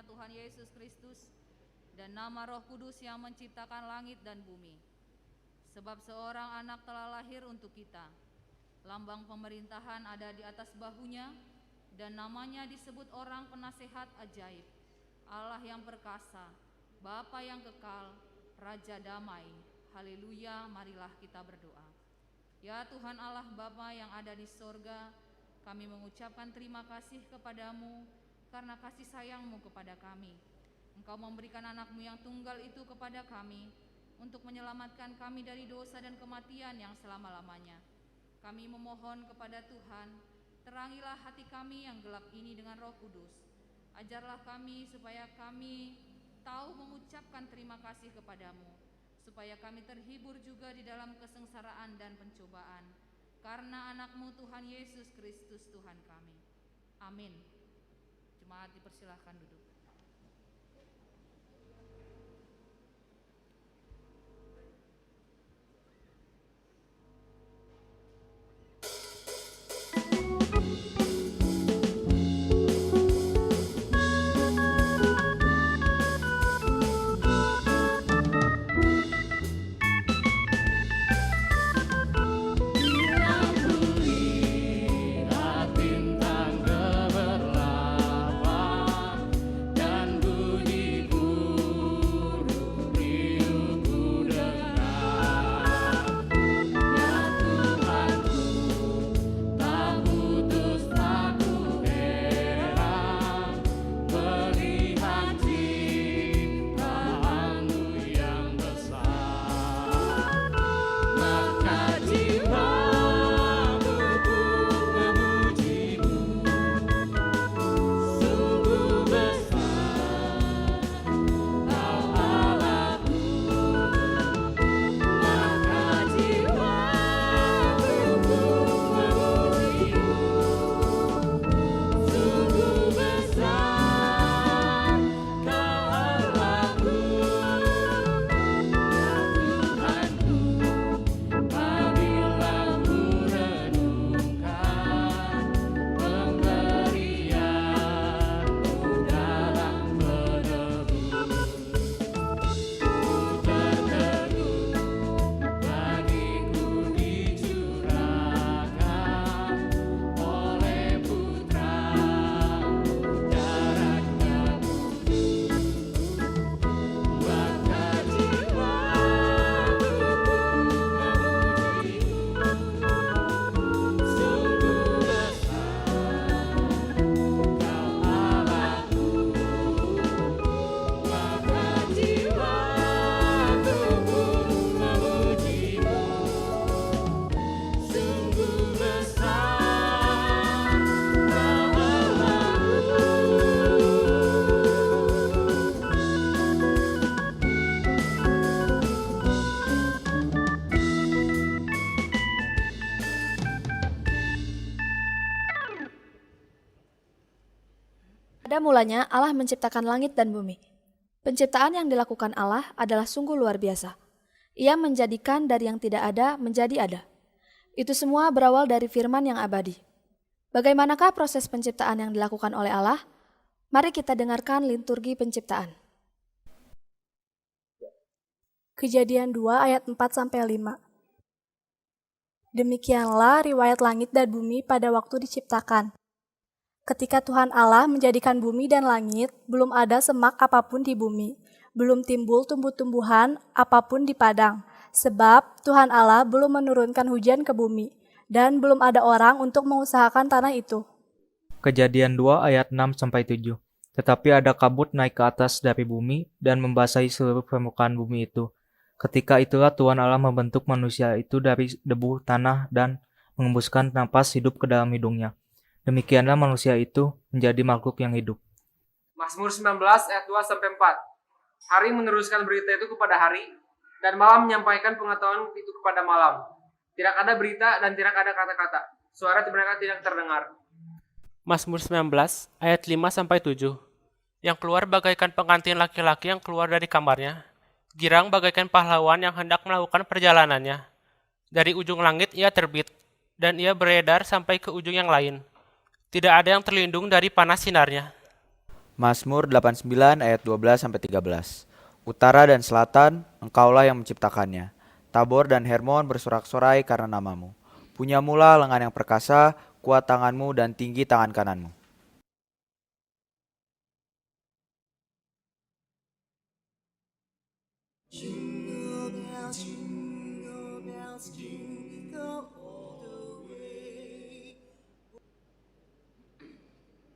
anaknya Tuhan Yesus Kristus dan nama Roh Kudus yang menciptakan langit dan bumi. Sebab seorang anak telah lahir untuk kita. Lambang pemerintahan ada di atas bahunya, dan namanya disebut orang penasehat ajaib, Allah yang perkasa, Bapa yang kekal, Raja damai. Haleluya, marilah kita berdoa. Ya Tuhan Allah Bapa yang ada di sorga, kami mengucapkan terima kasih kepadamu karena kasih sayang-Mu kepada kami. Engkau memberikan anak-Mu yang tunggal itu kepada kami untuk menyelamatkan kami dari dosa dan kematian yang selama-lamanya. Kami memohon kepada Tuhan, terangilah hati kami yang gelap ini dengan Roh Kudus. Ajarlah kami supaya kami tahu mengucapkan terima kasih kepadamu, supaya kami terhibur juga di dalam kesengsaraan dan pencobaan, karena anak-Mu Tuhan Yesus Kristus Tuhan kami. Amin. Jemaat dipersilahkan duduk. Pada mulanya Allah menciptakan langit dan bumi. Penciptaan yang dilakukan Allah adalah sungguh luar biasa. Ia menjadikan dari yang tidak ada menjadi ada. Itu semua berawal dari firman yang abadi. Bagaimanakah proses penciptaan yang dilakukan oleh Allah? Mari kita dengarkan liturgi penciptaan. Kejadian 2 ayat 4-5. Demikianlah riwayat langit dan bumi pada waktu diciptakan. Ketika Tuhan Allah menjadikan bumi dan langit, belum ada semak apapun di bumi, belum timbul tumbuh-tumbuhan apapun di padang, sebab Tuhan Allah belum menurunkan hujan ke bumi, dan belum ada orang untuk mengusahakan tanah itu. Kejadian 2 ayat 6-7. Tetapi ada kabut naik ke atas dari bumi dan membasahi seluruh permukaan bumi itu. Ketika itulah Tuhan Allah membentuk manusia itu dari debu tanah dan mengembuskan napas hidup ke dalam hidungnya. Demikianlah manusia itu menjadi makhluk yang hidup. Mazmur 19 ayat 2-4. Hari meneruskan berita itu kepada hari, dan malam menyampaikan pengetahuan itu kepada malam. Tidak ada berita dan tidak ada kata-kata. Suara mereka tidak terdengar. Mazmur 19 ayat 5-7. Yang keluar bagaikan pengantin laki-laki yang keluar dari kamarnya. Girang bagaikan pahlawan yang hendak melakukan perjalanannya. Dari ujung langit ia terbit, dan ia beredar sampai ke ujung yang lain. Tidak ada yang terlindung dari panas sinarnya. Mazmur 89 ayat 12-13. Utara dan selatan, engkaulah yang menciptakannya. Tabor dan Hermon bersorak-sorai karena namamu. Punyamulah lengan yang perkasa, kuat tanganmu dan tinggi tangan kananmu.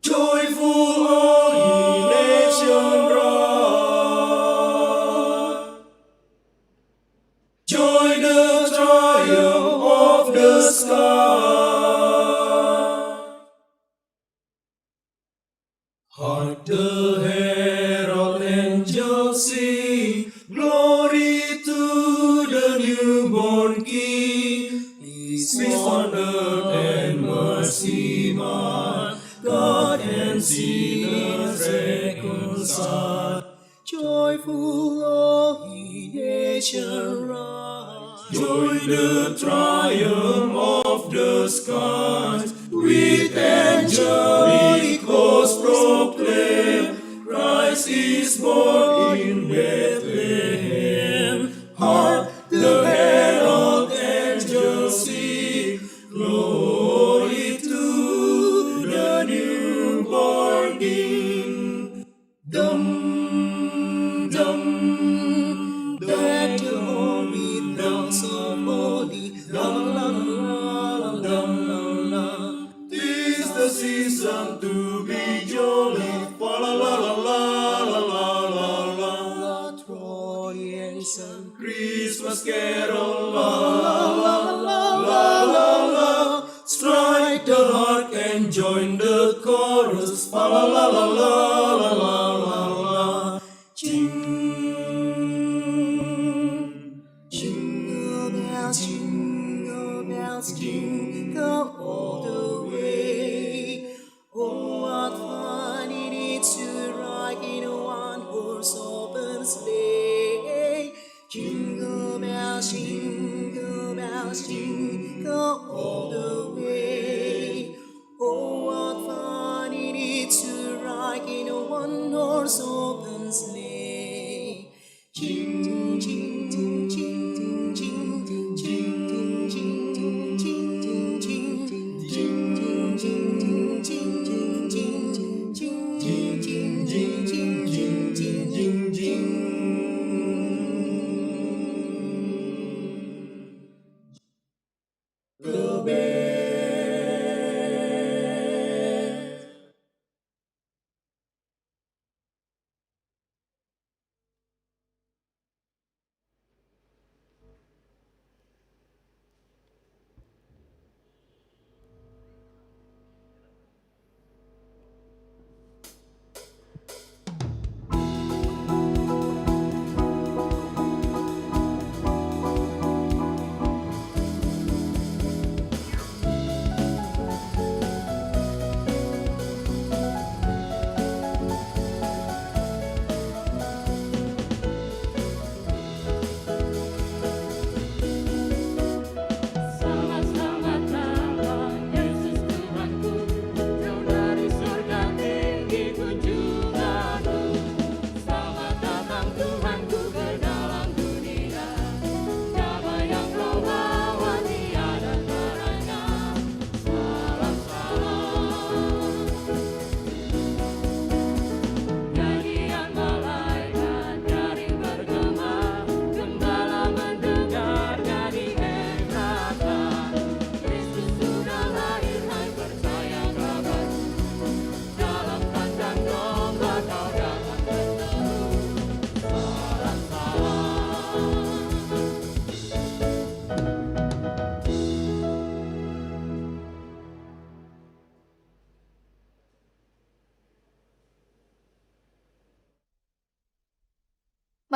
Joyful all ye nations rise. Join the triumph of the sky. Hark the herald angels sing, glory to the newborn King. Peace on earth and mercy mild, God and sinners reconciled. Joyful all ye nations rise. Join the triumph of the skies. With angelic hosts proclaim, Christ is born in Bethlehem. Hark the herald angels sing, glory to the newborn King. Dum dum, that the holy bells of holy, la la la la la la. Tis the season to be jolly, fa la la la la la la la la. Troyans and Christmas carol, la la la la la la la. Strike the heart and join the chorus, fa la la la la la la la la. Jingle bells, jingle all the way. Oh, what fun it is to ride in a one-horse open sleigh. Jingle bells, jingle all the way. Oh, what fun it is to ride in a one-horse open sleigh. Jing, jing, jing, jing, jing, jing, jing, jing, jing, jing, jing,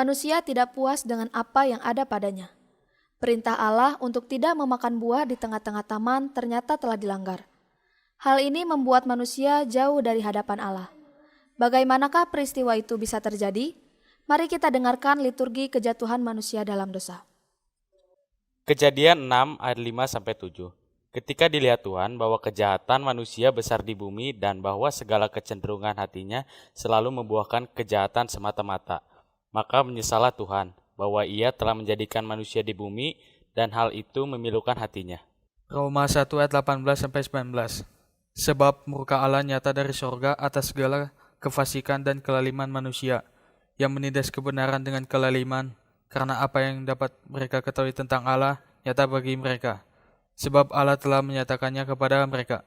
Manusia tidak puas dengan apa yang ada padanya. Perintah Allah untuk tidak memakan buah di tengah-tengah taman ternyata telah dilanggar. Hal ini membuat manusia jauh dari hadapan Allah. Bagaimanakah peristiwa itu bisa terjadi? Mari kita dengarkan liturgi kejatuhan manusia dalam dosa. Kejadian 6 ayat 5-7. Ketika dilihat Tuhan bahwa kejahatan manusia besar di bumi dan bahwa segala kecenderungan hatinya selalu membuahkan kejahatan semata-mata, maka menyesallah Tuhan bahwa Ia telah menjadikan manusia di bumi dan hal itu memilukan hatinya. Roma 1 ayat 18-19. Sebab murka Allah nyata dari sorga atas segala kefasikan dan kelaliman manusia, yang menindas kebenaran dengan kelaliman, karena apa yang dapat mereka ketahui tentang Allah nyata bagi mereka, sebab Allah telah menyatakannya kepada mereka.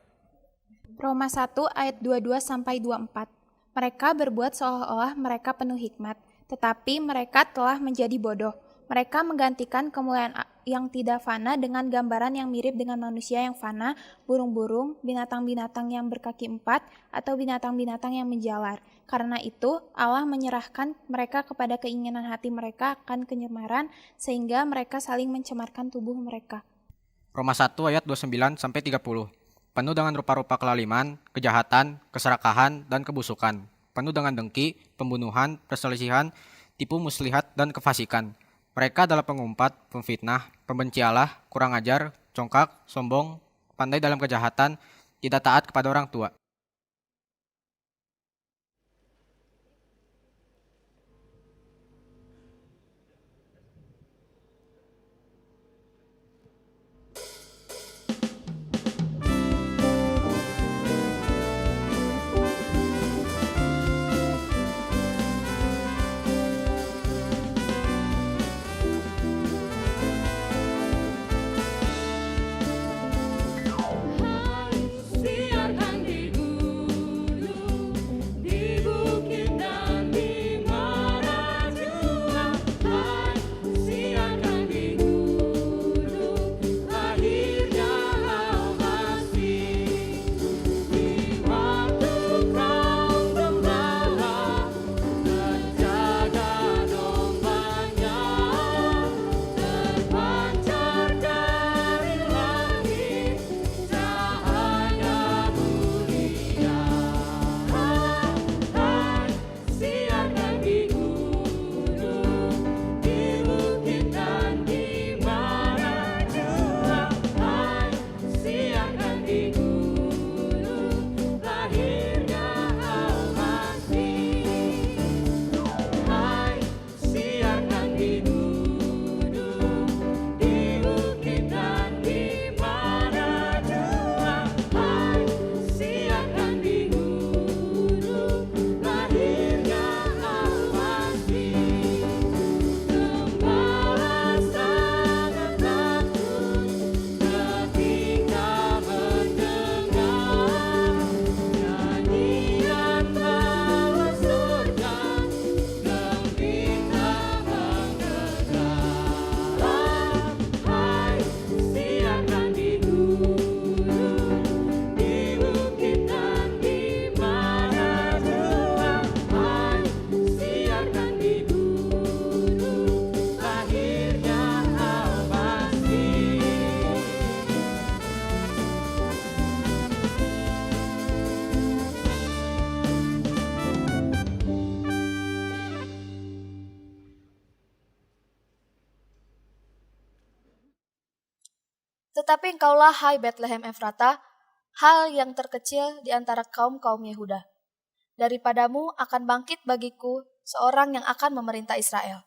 Roma 1 ayat 22-24. Mereka berbuat seolah-olah mereka penuh hikmat, tetapi mereka telah menjadi bodoh. Mereka menggantikan kemuliaan yang tidak fana dengan gambaran yang mirip dengan manusia yang fana, burung-burung, binatang-binatang yang berkaki empat, atau binatang-binatang yang menjalar. Karena itu, Allah menyerahkan mereka kepada keinginan hati mereka akan kenyamaran, sehingga mereka saling mencemarkan tubuh mereka. Roma 1 ayat 29-30. Penuh dengan rupa-rupa kelaliman, kejahatan, keserakahan, dan kebusukan. Penuh dengan dengki, pembunuhan, perselisihan, tipu muslihat, dan kefasikan. Mereka adalah pengumpat, pemfitnah, pembenci Allah, kurang ajar, congkak, sombong, pandai dalam kejahatan, tidak taat kepada orang tua. Tetapi engkaulah, hai Betlehem Efrata, hal yang terkecil di antara kaum-kaum Yehuda. Daripadamu akan bangkit bagiku seorang yang akan memerintah Israel,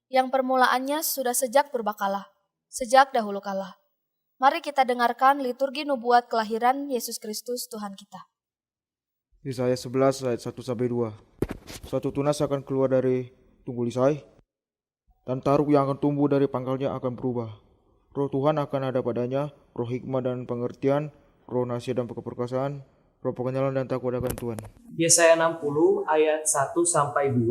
yang permulaannya sudah sejak purbakala, sejak dahulu kala. Mari kita dengarkan liturgi nubuat kelahiran Yesus Kristus Tuhan kita. Yesaya 11 ayat 1-2. Satu tunas akan keluar dari tunggul Isai, dan taruk yang akan tumbuh dari pangkalnya akan berubah. Roh Tuhan akan ada padanya, roh hikmah dan pengertian, roh nasihat dan keperkasaan, roh pengenalan dan takut akan Tuhan. Yesaya 60 ayat 1-2.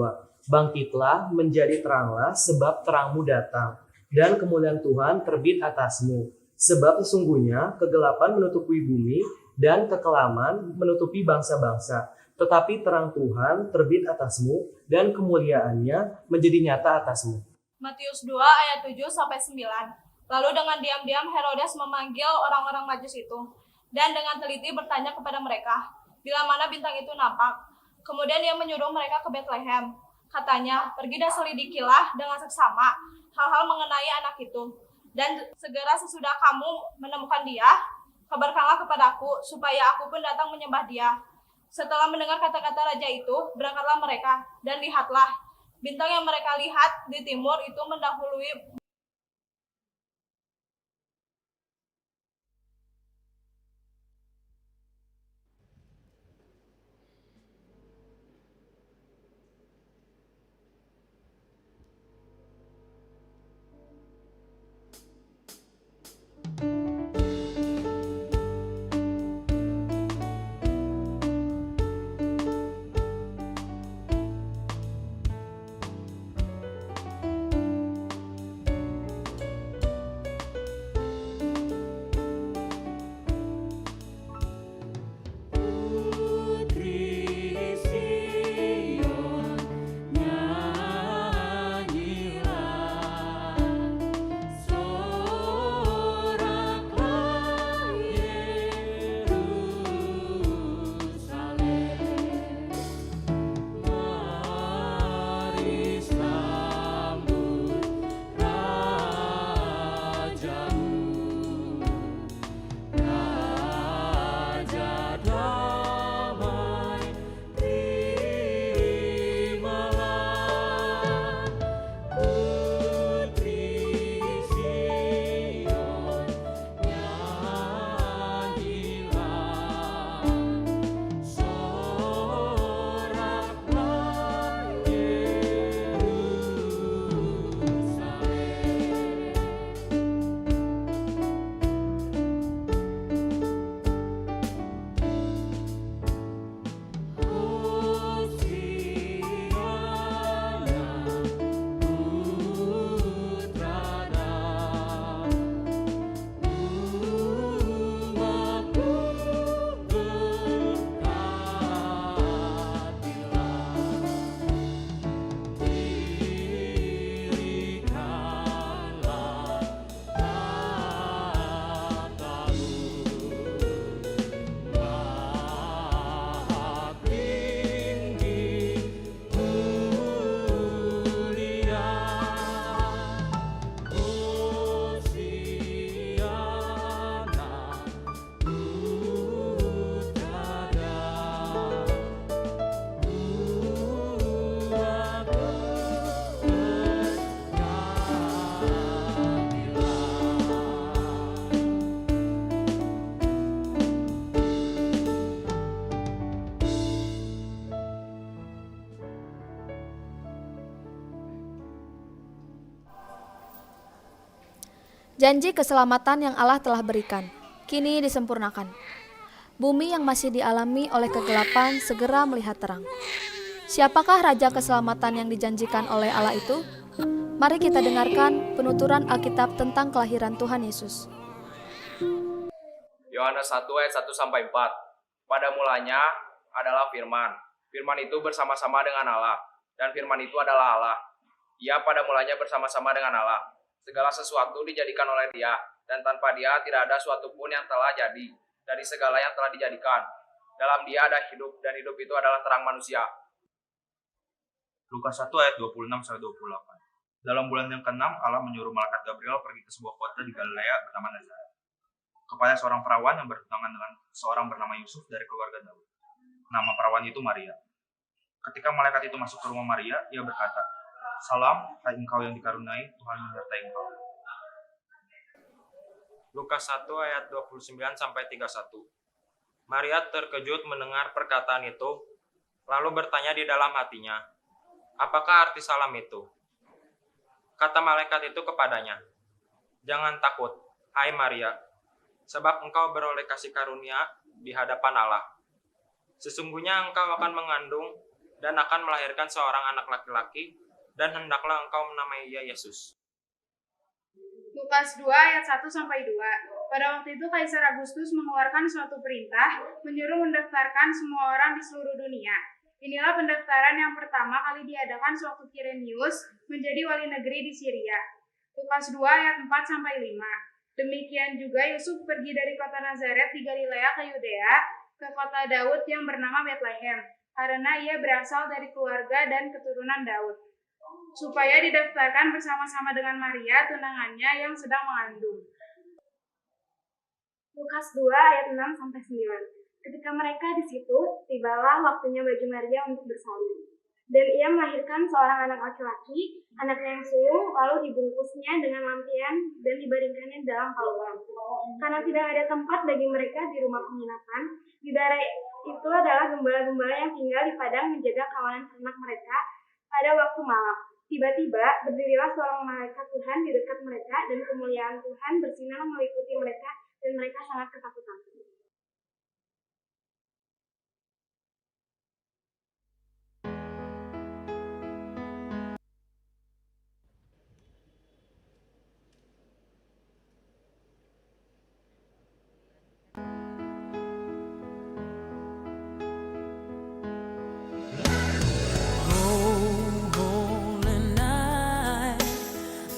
Bangkitlah, menjadi teranglah, sebab terangmu datang, dan kemuliaan Tuhan terbit atasmu. Sebab sesungguhnya kegelapan menutupi bumi, dan kekelaman menutupi bangsa-bangsa. Tetapi terang Tuhan terbit atasmu, dan kemuliaannya menjadi nyata atasmu. Matius 2 ayat 7-9. Lalu dengan diam-diam Herodes memanggil orang-orang Majus itu, dan dengan teliti bertanya kepada mereka, bila mana bintang itu nampak. Kemudian dia menyuruh mereka ke Betlehem. Katanya, pergi dan selidikilah dengan seksama hal-hal mengenai anak itu. Dan segera sesudah kamu menemukan dia, Kabarkanlah kepadaku, supaya aku pun datang menyembah dia. Setelah mendengar kata-kata raja itu, berangkatlah mereka, dan lihatlah, bintang yang mereka lihat di timur itu mendahului Janji keselamatan yang Allah telah berikan, kini disempurnakan. Bumi yang masih dialami oleh kegelapan segera melihat terang. Siapakah Raja Keselamatan yang dijanjikan oleh Allah itu? Mari kita dengarkan penuturan Alkitab tentang kelahiran Tuhan Yesus. Yohanes 1 ayat 1-4. Pada mulanya adalah firman. Firman itu bersama-sama dengan Allah, dan firman itu adalah Allah. Ia pada mulanya bersama-sama dengan Allah. Segala sesuatu dijadikan oleh Dia, dan tanpa Dia tidak ada suatu pun yang telah jadi dari segala yang telah dijadikan. Dalam Dia ada hidup, dan hidup itu adalah terang manusia. Lukas 1 ayat 26-28. Dalam bulan yang ke-6, Allah menyuruh malaikat Gabriel pergi ke sebuah kota di Galilea bernama Nazaret, kepada seorang perawan yang bertunangan dengan seorang bernama Yusuf dari keluarga Daud. Nama perawan itu Maria. Ketika malaikat itu masuk ke rumah Maria, ia berkata, "Salam, hai engkau yang dikaruniai, Tuhan menyertai engkau." Lukas 1 ayat 29-31. Maria terkejut mendengar perkataan itu, lalu bertanya di dalam hatinya, "Apakah arti salam itu?" Kata malaikat itu kepadanya, "Jangan takut, hai Maria, sebab engkau beroleh kasih karunia di hadapan Allah. Sesungguhnya engkau akan mengandung dan akan melahirkan seorang anak laki-laki, dan hendaklah engkau menamai ia Yesus." Lukas 2 ayat 1-2. Pada waktu itu Kaisar Agustus mengeluarkan suatu perintah menyuruh mendaftarkan semua orang di seluruh dunia. Inilah pendaftaran yang pertama kali diadakan sewaktu Kirenius menjadi wali negeri di Syria. Lukas 2 ayat 4-5. Demikian juga Yusuf pergi dari kota Nazaret di Galilea ke Yudea, ke kota Daud yang bernama Betlehem, karena ia berasal dari keluarga dan keturunan Daud, supaya didaftarkan bersama-sama dengan Maria, tunangannya yang sedang mengandung. Lukas 2 ayat 6 sampai 9. Ketika mereka di situ, tibalah waktunya bagi Maria untuk bersalin. Dan ia melahirkan seorang anak laki-laki, anaknya yang sulung, lalu dibungkusnya dengan lampion dan dibaringkannya dalam paluan. Karena tidak ada tempat bagi mereka di rumah penginapan, di daerah itu adalah gembala-gembala yang tinggal di padang menjaga kawanan ternak mereka pada waktu malam. Tiba-tiba berdirilah seorang malaikat Tuhan di dekat mereka, dan kemuliaan Tuhan bersinar meliputi mereka, dan mereka sangat ketakutan.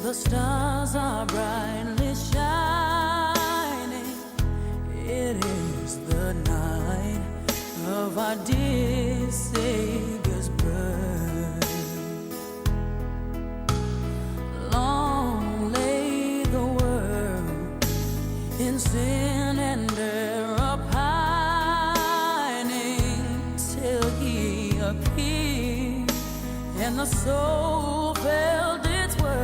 The stars are brightly shining. It is the night of our dear Savior's birth. Long lay the world in sin and error pining, till He appeared and the soul felt its worth.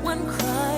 When Christ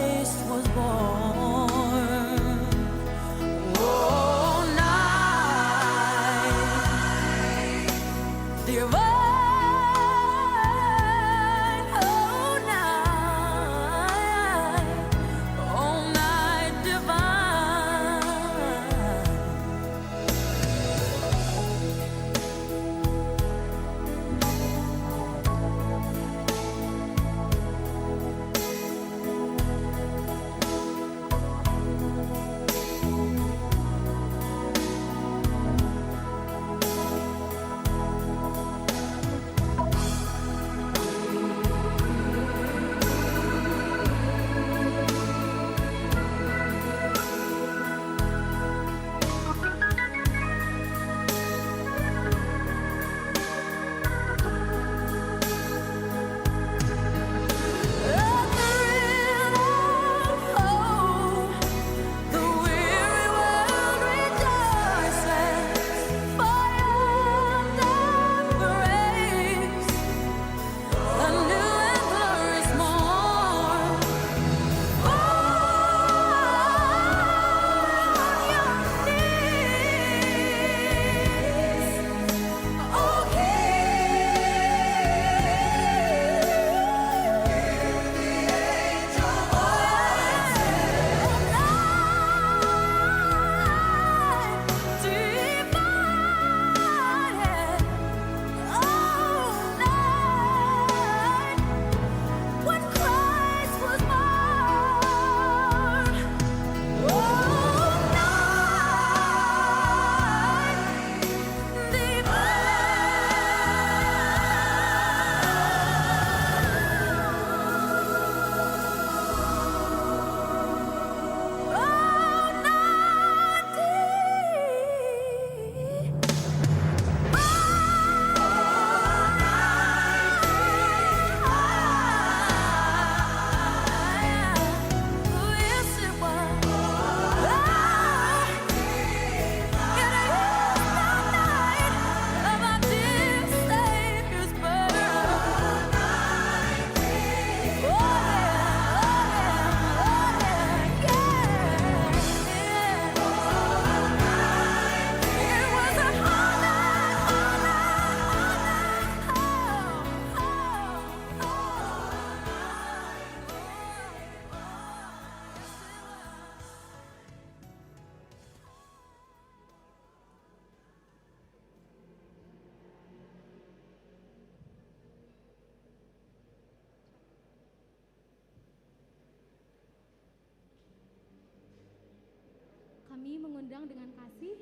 kasih,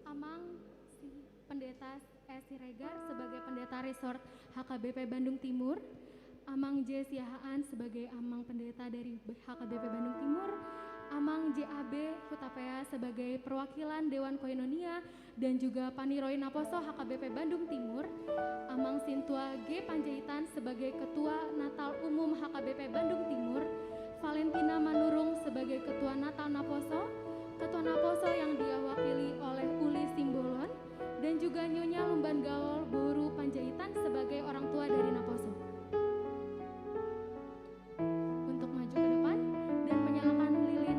Amang Pendeta Siregar sebagai Pendeta Resort HKBP Bandung Timur, Amang J. Siahaan sebagai Amang Pendeta dari HKBP Bandung Timur, Amang JAB Hutapea sebagai perwakilan Dewan Koinonia, dan juga Paniroy Naposo HKBP Bandung Timur, Amang Sintua G. Panjaitan sebagai Ketua Natal Umum HKBP Bandung Timur, Valentina Manurung sebagai Ketua Natal Naposo, Ketua Naposo yang diwakili oleh Uli Simbolon, dan juga Nyonya Lumban Gaul Boru Panjaitan sebagai orang tua dari Naposo. Untuk maju ke depan dan menyalakan lilin.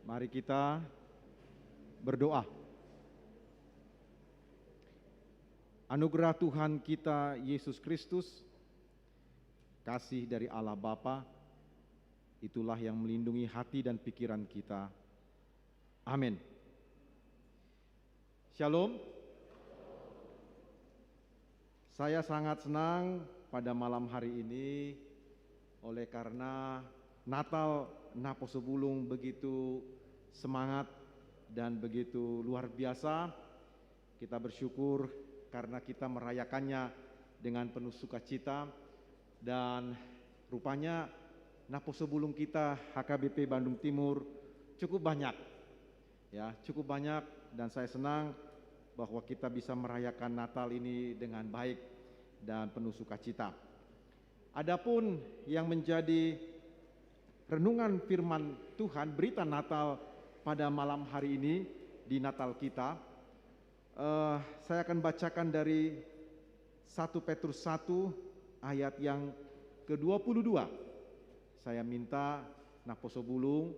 Mari kita berdoa. Anugerah Tuhan kita Yesus Kristus, kasih dari Allah Bapa, itulah yang melindungi hati dan pikiran kita. Amin. Shalom. Saya sangat senang pada malam hari ini oleh karena Natal Naposebulung begitu semangat dan begitu luar biasa. Kita bersyukur karena kita merayakannya dengan penuh sukacita, dan rupanya Naposebulung kita HKBP Bandung Timur cukup banyak. Ya, cukup banyak, dan saya senang bahwa kita bisa merayakan Natal ini dengan baik dan penuh sukacita. Adapun yang menjadi renungan firman Tuhan, berita Natal pada malam hari ini di Natal kita, saya akan bacakan dari 1 Petrus 1 ayat yang ke-22. Saya minta Naposebulung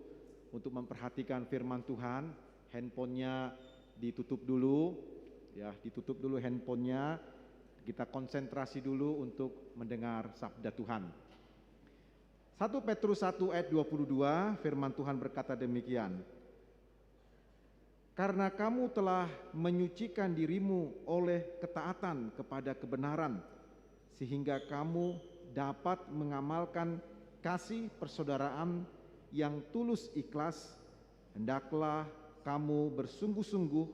untuk memperhatikan firman Tuhan. Handphonenya ditutup dulu, ya, ditutup dulu handphonenya. Kita konsentrasi dulu untuk mendengar sabda Tuhan. 1 Petrus 1 ayat 22, firman Tuhan berkata demikian. Karena kamu telah menyucikan dirimu oleh ketaatan kepada kebenaran, sehingga kamu dapat mengamalkan kasih persaudaraan yang tulus ikhlas, hendaklah kamu bersungguh-sungguh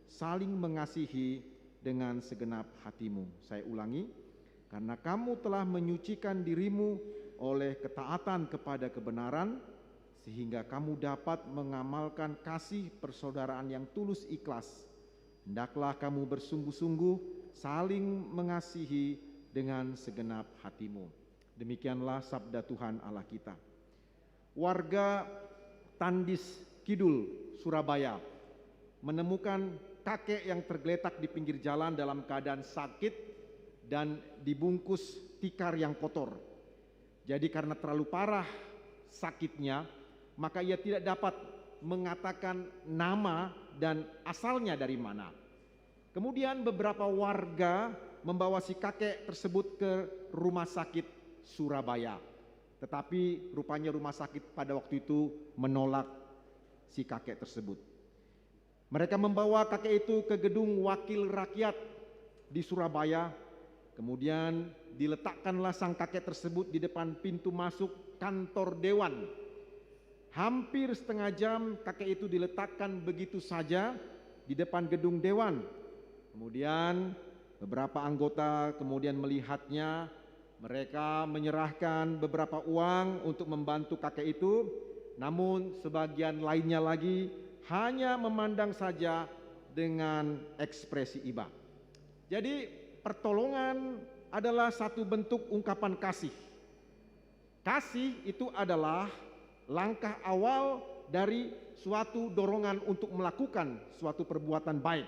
saling mengasihi dengan segenap hatimu. Saya ulangi, karena kamu telah menyucikan dirimu oleh ketaatan kepada kebenaran, sehingga kamu dapat mengamalkan kasih persaudaraan yang tulus ikhlas, hendaklah kamu bersungguh-sungguh saling mengasihi dengan segenap hatimu. Demikianlah sabda Tuhan Allah kita. Warga Tandis Kidul, Surabaya menemukan kakek yang tergeletak di pinggir jalan dalam keadaan sakit dan dibungkus tikar yang kotor. Jadi karena terlalu parah sakitnya, maka ia tidak dapat mengatakan nama dan asalnya dari mana. Kemudian beberapa warga membawa si kakek tersebut ke rumah sakit Surabaya. Tetapi rupanya rumah sakit pada waktu itu menolak si kakek tersebut. Mereka membawa kakek itu ke gedung wakil rakyat di Surabaya. Kemudian diletakkanlah sang kakek tersebut di depan pintu masuk kantor dewan. Hampir setengah jam kakek itu diletakkan begitu saja di depan gedung dewan. Kemudian beberapa anggota kemudian melihatnya. Mereka menyerahkan beberapa uang untuk membantu kakek itu. Namun sebagian lainnya lagi hanya memandang saja dengan ekspresi iba. Jadi pertolongan adalah satu bentuk ungkapan kasih. Kasih itu adalah langkah awal dari suatu dorongan untuk melakukan suatu perbuatan baik.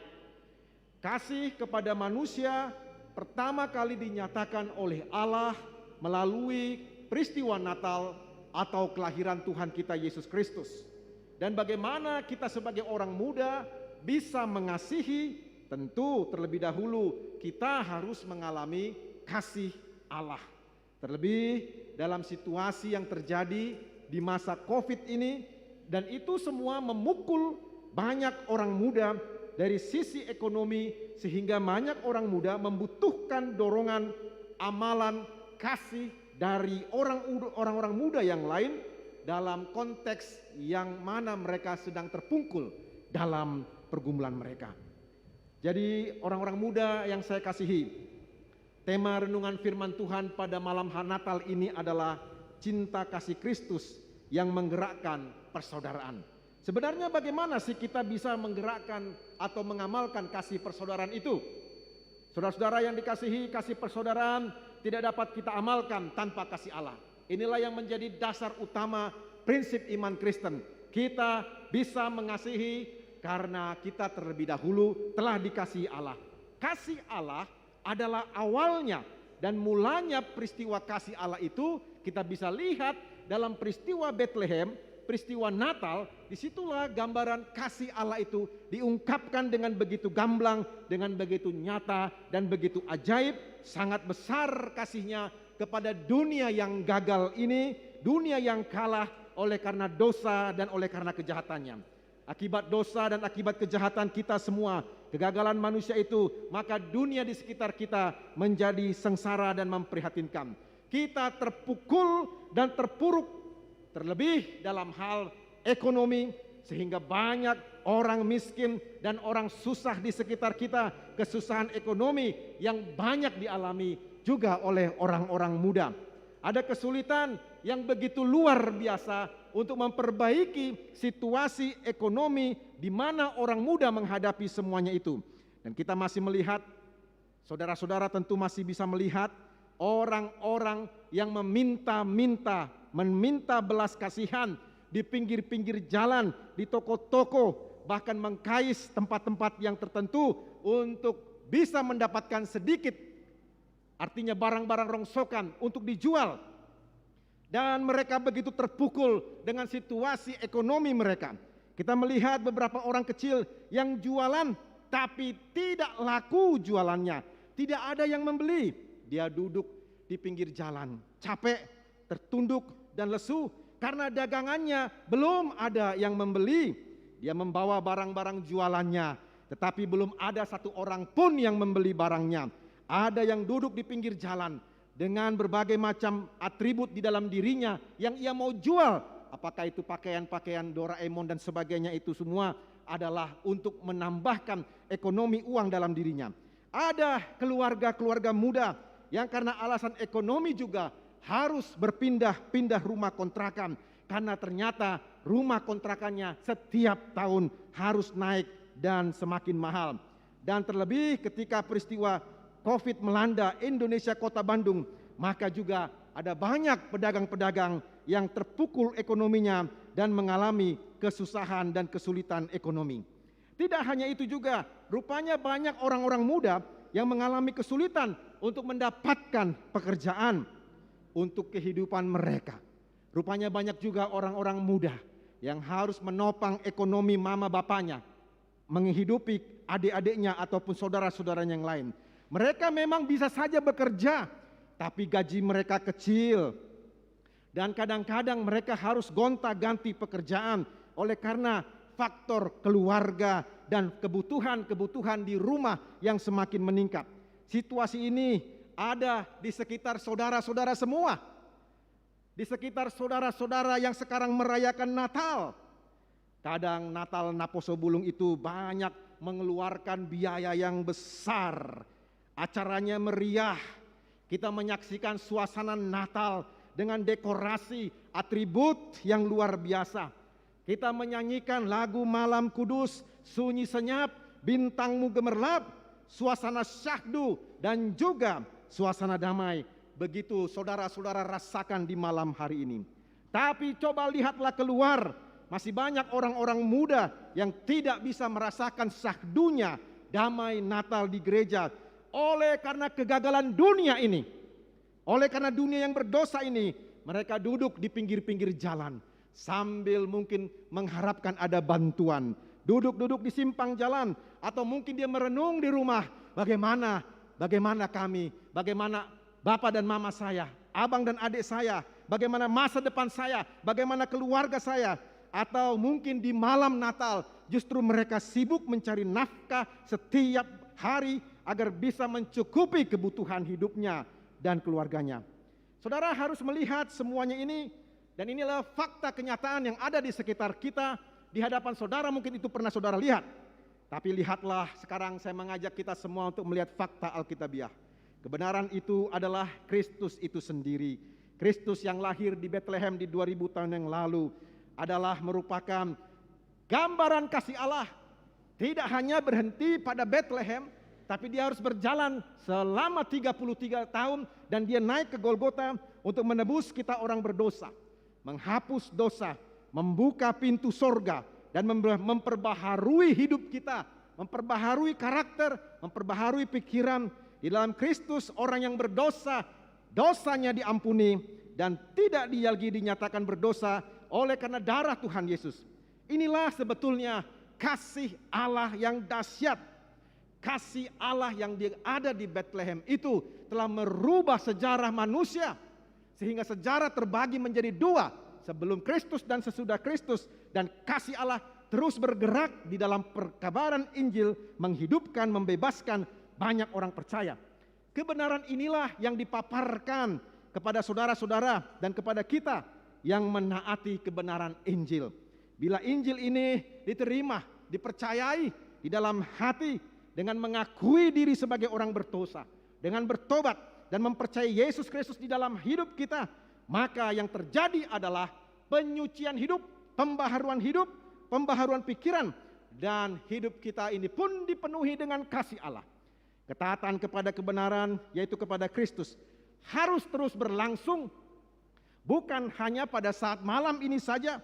Kasih kepada manusia pertama kali dinyatakan oleh Allah melalui peristiwa Natal atau kelahiran Tuhan kita Yesus Kristus. Dan bagaimana kita sebagai orang muda bisa mengasihi, tentu terlebih dahulu kita harus mengalami kasih Allah. Terlebih dalam situasi yang terjadi di masa COVID ini, dan itu semua memukul banyak orang muda dari sisi ekonomi, sehingga banyak orang muda membutuhkan dorongan amalan kasih dari orang-orang muda yang lain dalam konteks yang mana mereka sedang terpungkul dalam pergumulan mereka. Jadi orang-orang muda yang saya kasihi, tema renungan firman Tuhan pada malam Natal ini adalah cinta kasih Kristus yang menggerakkan persaudaraan. Sebenarnya bagaimana sih kita bisa menggerakkan atau mengamalkan kasih persaudaraan itu? Saudara-saudara yang dikasihi, kasih persaudaraan tidak dapat kita amalkan tanpa kasih Allah. Inilah yang menjadi dasar utama prinsip iman Kristen. Kita bisa mengasihi karena kita terlebih dahulu telah dikasihi Allah. Kasih Allah adalah awalnya dan mulanya peristiwa kasih Allah itu kita bisa lihat dalam peristiwa Bethlehem, peristiwa Natal, disitulah gambaran kasih Allah itu diungkapkan dengan begitu gamblang, dengan begitu nyata, dan begitu ajaib. Sangat besar kasihnya kepada dunia yang gagal ini, dunia yang kalah oleh karena dosa dan oleh karena kejahatannya. Akibat dosa dan akibat kejahatan kita semua, kegagalan manusia itu, maka dunia di sekitar kita menjadi sengsara dan memprihatinkan. Kita terpukul dan terpuruk, terlebih dalam hal ekonomi, sehingga banyak orang miskin dan orang susah di sekitar kita. Kesusahan ekonomi yang banyak dialami juga oleh orang-orang muda. Ada kesulitan yang begitu luar biasa untuk memperbaiki situasi ekonomi di mana orang muda menghadapi semuanya itu. Dan kita masih melihat, saudara-saudara tentu masih bisa melihat orang-orang yang meminta belas kasihan di pinggir-pinggir jalan, di toko-toko, bahkan mengkais tempat-tempat yang tertentu untuk bisa mendapatkan sedikit, artinya barang-barang rongsokan untuk dijual. Dan mereka begitu terpukul dengan situasi ekonomi mereka. Kita melihat beberapa orang kecil yang jualan tapi tidak laku jualannya, tidak ada yang membeli. Dia duduk di pinggir jalan, capek, tertunduk dan lesu karena dagangannya belum ada yang membeli. Dia membawa barang-barang jualannya, tetapi belum ada satu orang pun yang membeli barangnya. Ada yang duduk di pinggir jalan dengan berbagai macam atribut di dalam dirinya yang ia mau jual. Apakah itu pakaian-pakaian Doraemon dan sebagainya, itu semua adalah untuk menambahkan ekonomi uang dalam dirinya. Ada keluarga-keluarga muda yang karena alasan ekonomi juga harus berpindah-pindah rumah kontrakan karena ternyata rumah kontrakannya setiap tahun harus naik dan semakin mahal. Dan terlebih ketika peristiwa COVID melanda Indonesia Kota Bandung, maka juga ada banyak pedagang-pedagang yang terpukul ekonominya dan mengalami kesusahan dan kesulitan ekonomi. Tidak hanya itu juga, rupanya banyak orang-orang muda yang mengalami kesulitan untuk mendapatkan pekerjaan untuk kehidupan mereka. Rupanya banyak juga orang-orang muda yang harus menopang ekonomi mama bapaknya, menghidupi adik-adiknya ataupun saudara-saudaranya yang lain. Mereka memang bisa saja bekerja, tapi gaji mereka kecil. Dan kadang-kadang mereka harus gonta-ganti pekerjaan oleh karena faktor keluarga dan kebutuhan-kebutuhan di rumah yang semakin meningkat. Situasi ini ada di sekitar saudara-saudara semua. Di sekitar saudara-saudara yang sekarang merayakan Natal. Kadang Natal Naposo Bulung itu banyak mengeluarkan biaya yang besar. Acaranya meriah. Kita menyaksikan suasana Natal dengan dekorasi, atribut yang luar biasa. Kita menyanyikan lagu Malam Kudus, sunyi senyap, bintangmu gemerlap, suasana syahdu dan juga suasana damai. Begitu saudara-saudara rasakan di malam hari ini. Tapi coba lihatlah keluar, masih banyak orang-orang muda yang tidak bisa merasakan syahdunya damai Natal di gereja oleh karena kegagalan dunia ini. Oleh karena dunia yang berdosa ini, mereka duduk di pinggir-pinggir jalan sambil mungkin mengharapkan ada bantuan. Duduk-duduk di simpang jalan atau mungkin dia merenung di rumah, bagaimana kami, bagaimana bapak dan mama saya, abang dan adik saya, bagaimana masa depan saya, bagaimana keluarga saya. Atau mungkin di malam Natal justru mereka sibuk mencari nafkah setiap hari agar bisa mencukupi kebutuhan hidupnya dan keluarganya. Saudara harus melihat semuanya ini, dan inilah fakta kenyataan yang ada di sekitar kita. Di hadapan saudara mungkin itu pernah saudara lihat, tapi lihatlah sekarang saya mengajak kita semua untuk melihat fakta Alkitabiah. Kebenaran itu adalah Kristus itu sendiri. Kristus yang lahir di Bethlehem di 2000 tahun yang lalu adalah merupakan gambaran kasih Allah. Tidak hanya berhenti pada Bethlehem, tapi dia harus berjalan selama 33 tahun dan dia naik ke Golgota untuk menebus kita orang berdosa, menghapus dosa, membuka pintu sorga dan memperbaharui hidup kita, memperbaharui karakter, memperbaharui pikiran. Di dalam Kristus orang yang berdosa, dosanya diampuni dan tidak lagi dinyatakan berdosa oleh karena darah Tuhan Yesus. Inilah sebetulnya kasih Allah yang dahsyat. Kasih Allah yang ada di Bethlehem itu telah merubah sejarah manusia. Sehingga sejarah terbagi menjadi dua, sebelum Kristus dan sesudah Kristus. Dan kasih Allah terus bergerak di dalam perkabaran Injil, menghidupkan, membebaskan banyak orang percaya. Kebenaran inilah yang dipaparkan kepada saudara-saudara dan kepada kita yang menaati kebenaran Injil. Bila Injil ini diterima, dipercayai di dalam hati dengan mengakui diri sebagai orang berdosa, dengan bertobat dan mempercayai Yesus Kristus di dalam hidup kita, maka yang terjadi adalah penyucian hidup, pembaharuan pikiran, dan hidup kita ini pun dipenuhi dengan kasih Allah. Ketaatan kepada kebenaran, yaitu kepada Kristus, harus terus berlangsung. Bukan hanya pada saat malam ini saja,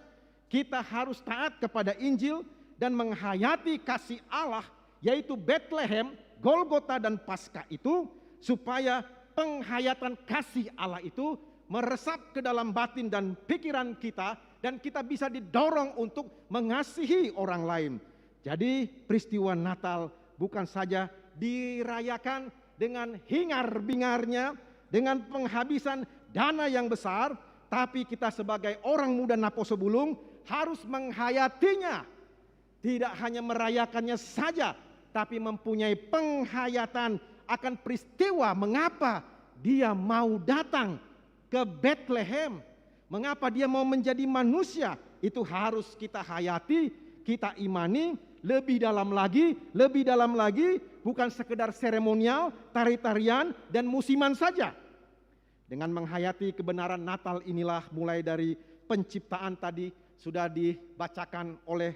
kita harus taat kepada Injil dan menghayati kasih Allah, yaitu Bethlehem, Golgota, dan Paskah itu, supaya penghayatan kasih Allah itu meresap ke dalam batin dan pikiran kita, dan kita bisa didorong untuk mengasihi orang lain. Jadi peristiwa Natal bukan saja dirayakan dengan hingar-bingarnya, dengan penghabisan dana yang besar, tapi kita sebagai orang muda Naposo Bulung harus menghayatinya. Tidak hanya merayakannya saja, tapi mempunyai penghayatan akan peristiwa mengapa dia mau datang ke Bethlehem, mengapa dia mau menjadi manusia. Itu harus kita hayati, kita imani lebih dalam lagi, bukan sekedar seremonial, tari-tarian, dan musiman saja. Dengan menghayati kebenaran Natal inilah, mulai dari penciptaan tadi sudah dibacakan oleh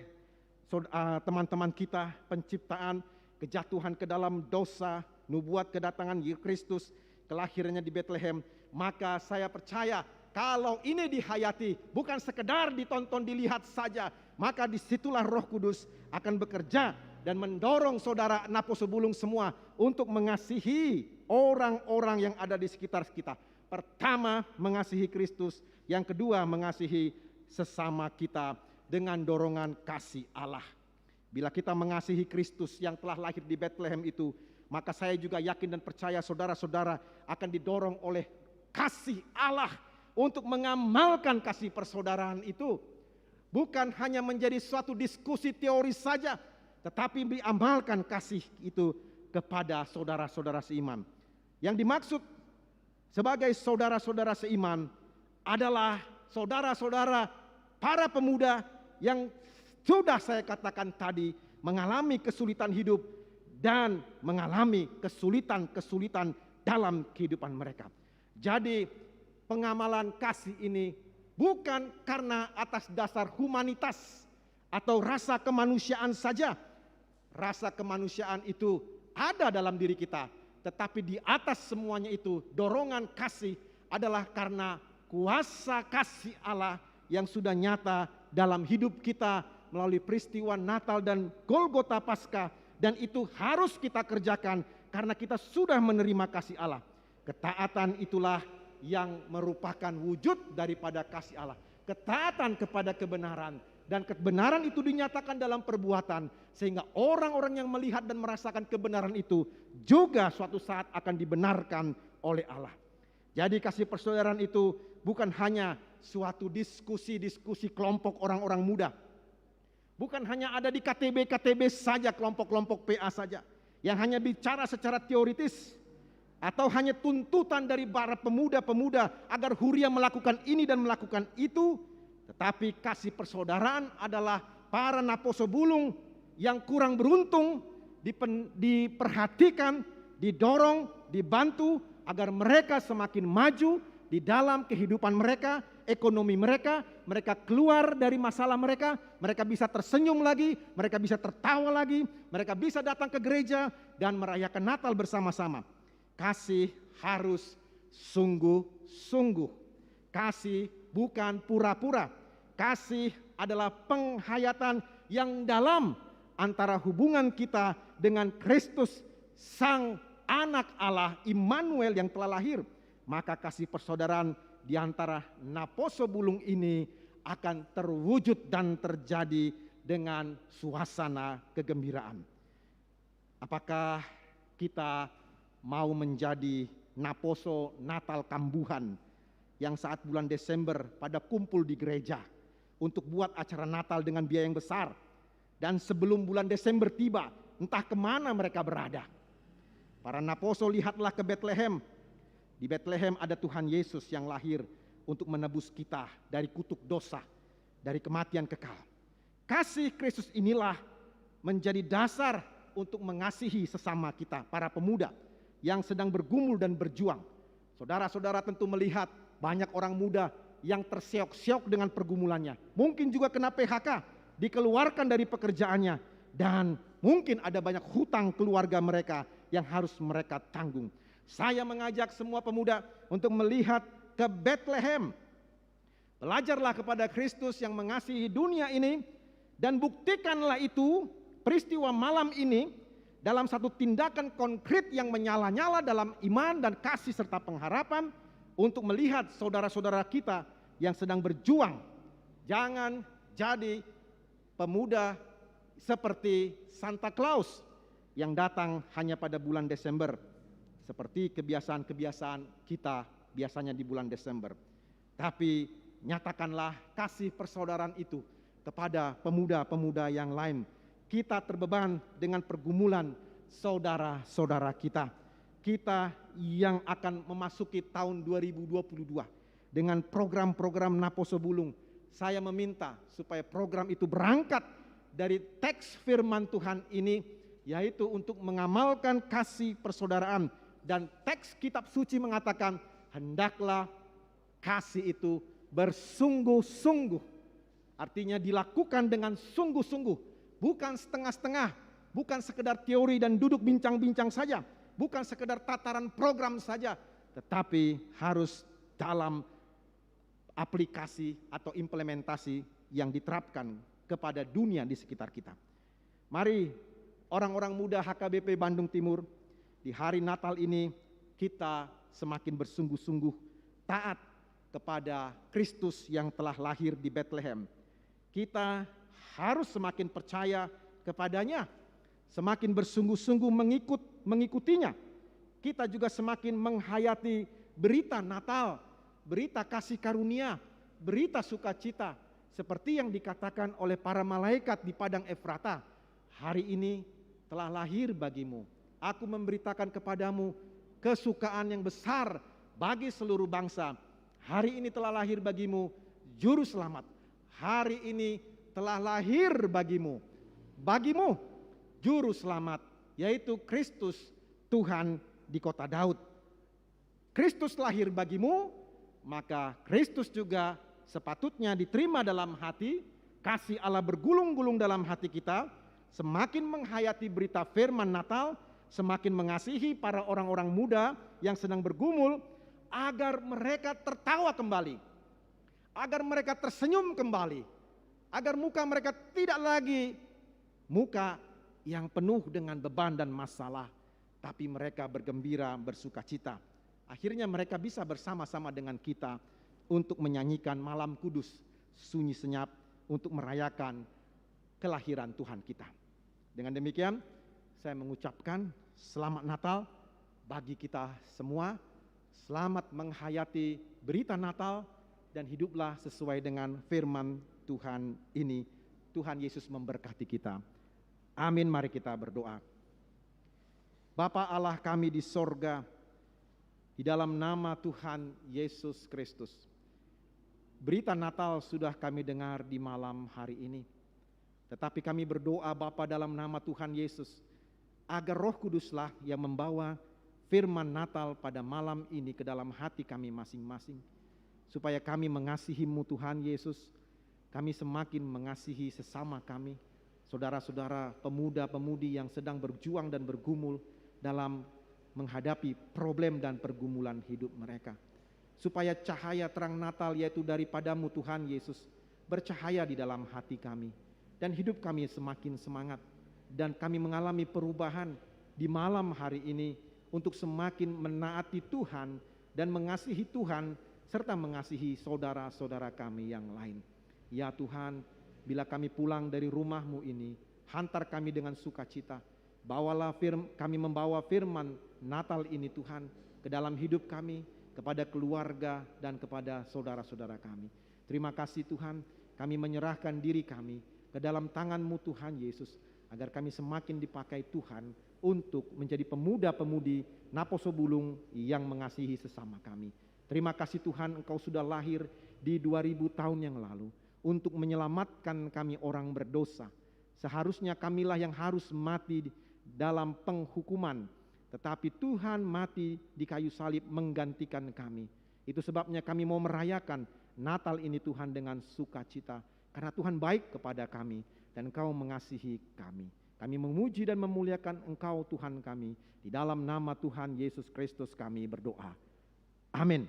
teman-teman kita, penciptaan, kejatuhan ke dalam dosa, nubuat kedatangan Kristus, kelahirannya di Bethlehem. Maka saya percaya kalau ini dihayati, bukan sekedar ditonton, dilihat saja, maka disitulah Roh Kudus akan bekerja dan mendorong saudara Naposo Bulung semua untuk mengasihi orang-orang yang ada di sekitar kita. Pertama, mengasihi Kristus. Yang kedua, mengasihi sesama kita dengan dorongan kasih Allah. Bila kita mengasihi Kristus yang telah lahir di Bethlehem itu, maka saya juga yakin dan percaya saudara-saudara akan didorong oleh kasih Allah untuk mengamalkan kasih persaudaraan itu. Bukan hanya menjadi suatu diskusi teori saja, tetapi diamalkan kasih itu kepada saudara-saudara seiman. Yang dimaksud sebagai saudara-saudara seiman adalah saudara-saudara para pemuda yang sudah saya katakan tadi mengalami kesulitan hidup dan mengalami kesulitan-kesulitan dalam kehidupan mereka. Jadi pengamalan kasih ini bukan karena atas dasar humanitas atau rasa kemanusiaan saja. Rasa kemanusiaan itu ada dalam diri kita, tetapi di atas semuanya itu dorongan kasih adalah karena kuasa kasih Allah yang sudah nyata dalam hidup kita melalui peristiwa Natal dan Golgota Paskah, dan itu harus kita kerjakan karena kita sudah menerima kasih Allah. Ketaatan itulah yang merupakan wujud daripada kasih Allah. Ketaatan kepada kebenaran, dan kebenaran itu dinyatakan dalam perbuatan, sehingga orang-orang yang melihat dan merasakan kebenaran itu juga suatu saat akan dibenarkan oleh Allah. Jadi kasih persaudaraan itu bukan hanya suatu diskusi-diskusi kelompok orang-orang muda. Bukan hanya ada di KTB-KTB saja, kelompok-kelompok PA saja, yang hanya bicara secara teoritis, atau hanya tuntutan dari para pemuda-pemuda agar huria melakukan ini dan melakukan itu. Tetapi kasih persaudaraan adalah para Naposo Bulung yang kurang beruntung diperhatikan, didorong, dibantu agar mereka semakin maju di dalam kehidupan mereka, ekonomi mereka keluar dari masalah mereka bisa tersenyum lagi, mereka bisa tertawa lagi, mereka bisa datang ke gereja dan merayakan Natal bersama-sama. Kasih harus sungguh-sungguh. Kasih bukan pura-pura. Kasih adalah penghayatan yang dalam antara hubungan kita dengan Kristus, Sang Anak Allah Immanuel yang telah lahir. Maka kasih persaudaraan di antara Naposo Bulung ini akan terwujud dan terjadi dengan suasana kegembiraan. Apakah kita mau menjadi Naposo Natal Kambuhan yang saat bulan Desember pada kumpul di gereja untuk buat acara Natal dengan biaya yang besar, dan sebelum bulan Desember tiba entah kemana mereka berada? Para Naposo, lihatlah ke Bethlehem. Di Bethlehem ada Tuhan Yesus yang lahir untuk menebus kita dari kutuk dosa, dari kematian kekal. Kasih Kristus inilah menjadi dasar untuk mengasihi sesama kita, para pemuda yang sedang bergumul dan berjuang. Saudara-saudara tentu melihat banyak orang muda yang terseok-seok dengan pergumulannya. Mungkin juga kena PHK, dikeluarkan dari pekerjaannya, dan mungkin ada banyak hutang keluarga mereka yang harus mereka tanggung. Saya mengajak semua pemuda untuk melihat ke Bethlehem. Belajarlah kepada Kristus yang mengasihi dunia ini, dan buktikanlah itu peristiwa malam ini dalam satu tindakan konkret yang menyala-nyala dalam iman dan kasih serta pengharapan untuk melihat saudara-saudara kita yang sedang berjuang. Jangan jadi pemuda seperti Santa Claus yang datang hanya pada bulan Desember, seperti kebiasaan-kebiasaan kita biasanya di bulan Desember. Tapi nyatakanlah kasih persaudaraan itu kepada pemuda-pemuda yang lain. Kita terbeban dengan pergumulan saudara-saudara kita. Kita yang akan memasuki tahun 2022 dengan program-program Naposo Bulung. Saya meminta supaya program itu berangkat dari teks firman Tuhan ini, yaitu untuk mengamalkan kasih persaudaraan. Dan teks kitab suci mengatakan, hendaklah kasih itu bersungguh-sungguh. Artinya dilakukan dengan sungguh-sungguh, bukan setengah-setengah, bukan sekedar teori dan duduk bincang-bincang saja, bukan sekedar tataran program saja, tetapi harus dalam aplikasi atau implementasi yang diterapkan kepada dunia di sekitar kita. Mari orang-orang muda HKBP Bandung Timur, di hari Natal ini kita semakin bersungguh-sungguh taat kepada Kristus yang telah lahir di Bethlehem. Kita harus semakin percaya kepadanya, semakin bersungguh-sungguh mengikutinya. Kita juga semakin menghayati berita Natal, berita kasih karunia, berita sukacita, seperti yang dikatakan oleh para malaikat di padang Efrata. Hari ini telah lahir bagimu, aku memberitakan kepadamu kesukaan yang besar bagi seluruh bangsa. Hari ini telah lahir bagimu juru selamat. Hari ini telah lahir bagimu juru selamat, yaitu Kristus Tuhan di kota Daud. Kristus lahir bagimu, maka Kristus juga sepatutnya diterima dalam hati. Kasih Allah bergulung-gulung dalam hati kita. Semakin menghayati berita firman Natal, semakin mengasihi para orang-orang muda yang sedang bergumul, agar mereka tertawa kembali, agar mereka tersenyum kembali, agar muka mereka tidak lagi muka yang penuh dengan beban dan masalah, tapi mereka bergembira, bersukacita. Akhirnya mereka bisa bersama-sama dengan kita untuk menyanyikan malam kudus, sunyi senyap, untuk merayakan kelahiran Tuhan kita. Dengan demikian, saya mengucapkan selamat Natal bagi kita semua. Selamat menghayati berita Natal dan hiduplah sesuai dengan firman Tuhan ini. Tuhan Yesus memberkati kita. Amin, mari kita berdoa. Bapa Allah kami di sorga, di dalam nama Tuhan Yesus Kristus, berita Natal sudah kami dengar di malam hari ini. Tetapi kami berdoa Bapa dalam nama Tuhan Yesus, agar Roh Kuduslah yang membawa firman Natal pada malam ini ke dalam hati kami masing-masing, supaya kami mengasihi-Mu Tuhan Yesus, kami semakin mengasihi sesama kami, saudara-saudara pemuda-pemudi yang sedang berjuang dan bergumul dalam menghadapi problem dan pergumulan hidup mereka, supaya cahaya terang Natal yaitu daripadamu Tuhan Yesus bercahaya di dalam hati kami, dan hidup kami semakin semangat, dan kami mengalami perubahan di malam hari ini untuk semakin menaati Tuhan dan mengasihi Tuhan serta mengasihi saudara-saudara kami yang lain. Ya Tuhan, bila kami pulang dari rumah-Mu ini, hantar kami dengan sukacita. Kami membawa firman Natal ini Tuhan ke dalam hidup kami, kepada keluarga dan kepada saudara-saudara kami. Terima kasih Tuhan, kami menyerahkan diri kami ke dalam tangan-Mu Tuhan Yesus, agar kami semakin dipakai Tuhan untuk menjadi pemuda-pemudi Naposo Bulung yang mengasihi sesama kami. Terima kasih Tuhan, Engkau sudah lahir di 2000 tahun yang lalu untuk menyelamatkan kami orang berdosa. Seharusnya kamilah yang harus mati dalam penghukuman, tetapi Tuhan mati di kayu salib menggantikan kami. Itu sebabnya kami mau merayakan Natal ini Tuhan dengan sukacita, karena Tuhan baik kepada kami dan Engkau mengasihi kami. Kami memuji dan memuliakan Engkau Tuhan kami. Di dalam nama Tuhan Yesus Kristus kami berdoa. Amin.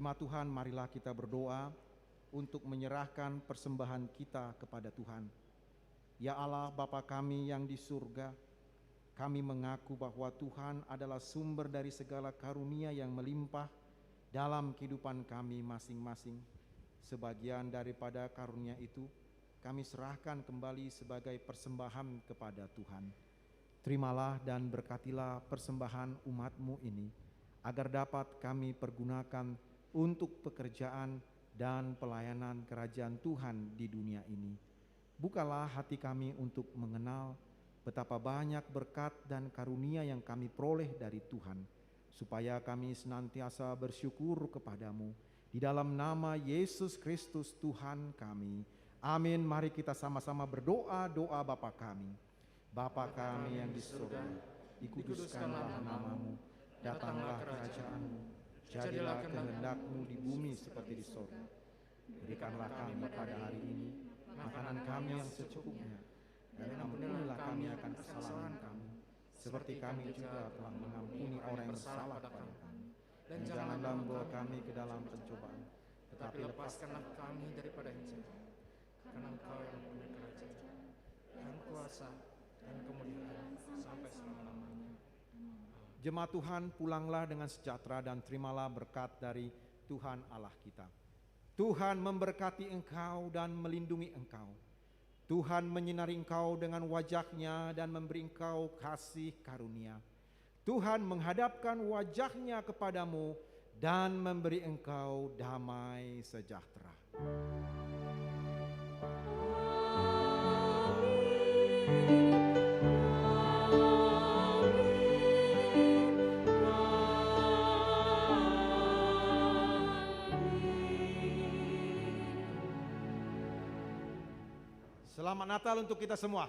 Jemaat Tuhan, marilah kita berdoa untuk menyerahkan persembahan kita kepada Tuhan. Ya Allah, Bapa kami yang di surga, kami mengaku bahwa Tuhan adalah sumber dari segala karunia yang melimpah dalam kehidupan kami masing-masing. Sebagian daripada karunia itu kami serahkan kembali sebagai persembahan kepada Tuhan. Terimalah dan berkatilah persembahan umat-Mu ini, agar dapat kami pergunakan untuk pekerjaan dan pelayanan kerajaan Tuhan di dunia ini. Bukalah hati kami untuk mengenal betapa banyak berkat dan karunia yang kami peroleh dari Tuhan, supaya kami senantiasa bersyukur kepadamu. Di dalam nama Yesus Kristus Tuhan kami. Amin. Mari kita sama-sama berdoa doa Bapa kami. Bapa kami yang di surga, dikuduskanlah namamu, datanglah kerajaanmu, jadilah kehendak-Mu di bumi seperti di surga. Berikanlah kami pada hari ini makanan kami yang secukupnya, dan ampunilah kami akan kesalahan kami, seperti kami juga telah mengampuni orang yang bersalah kepada kami. Dan janganlah membawa kami ke dalam pencobaan, tetapi lepaskanlah kami daripada yang jahat. Karena Engkau yang punya kerajaan, dan kuasa, dan kemuliaan sampai selama-lamanya. Jemaat Tuhan, pulanglah dengan sejahtera dan terimalah berkat dari Tuhan Allah kita. Tuhan memberkati engkau dan melindungi engkau. Tuhan menyinari engkau dengan wajah-Nya dan memberi engkau kasih karunia. Tuhan menghadapkan wajah-Nya kepadamu dan memberi engkau damai sejahtera. Selamat Natal untuk kita semua.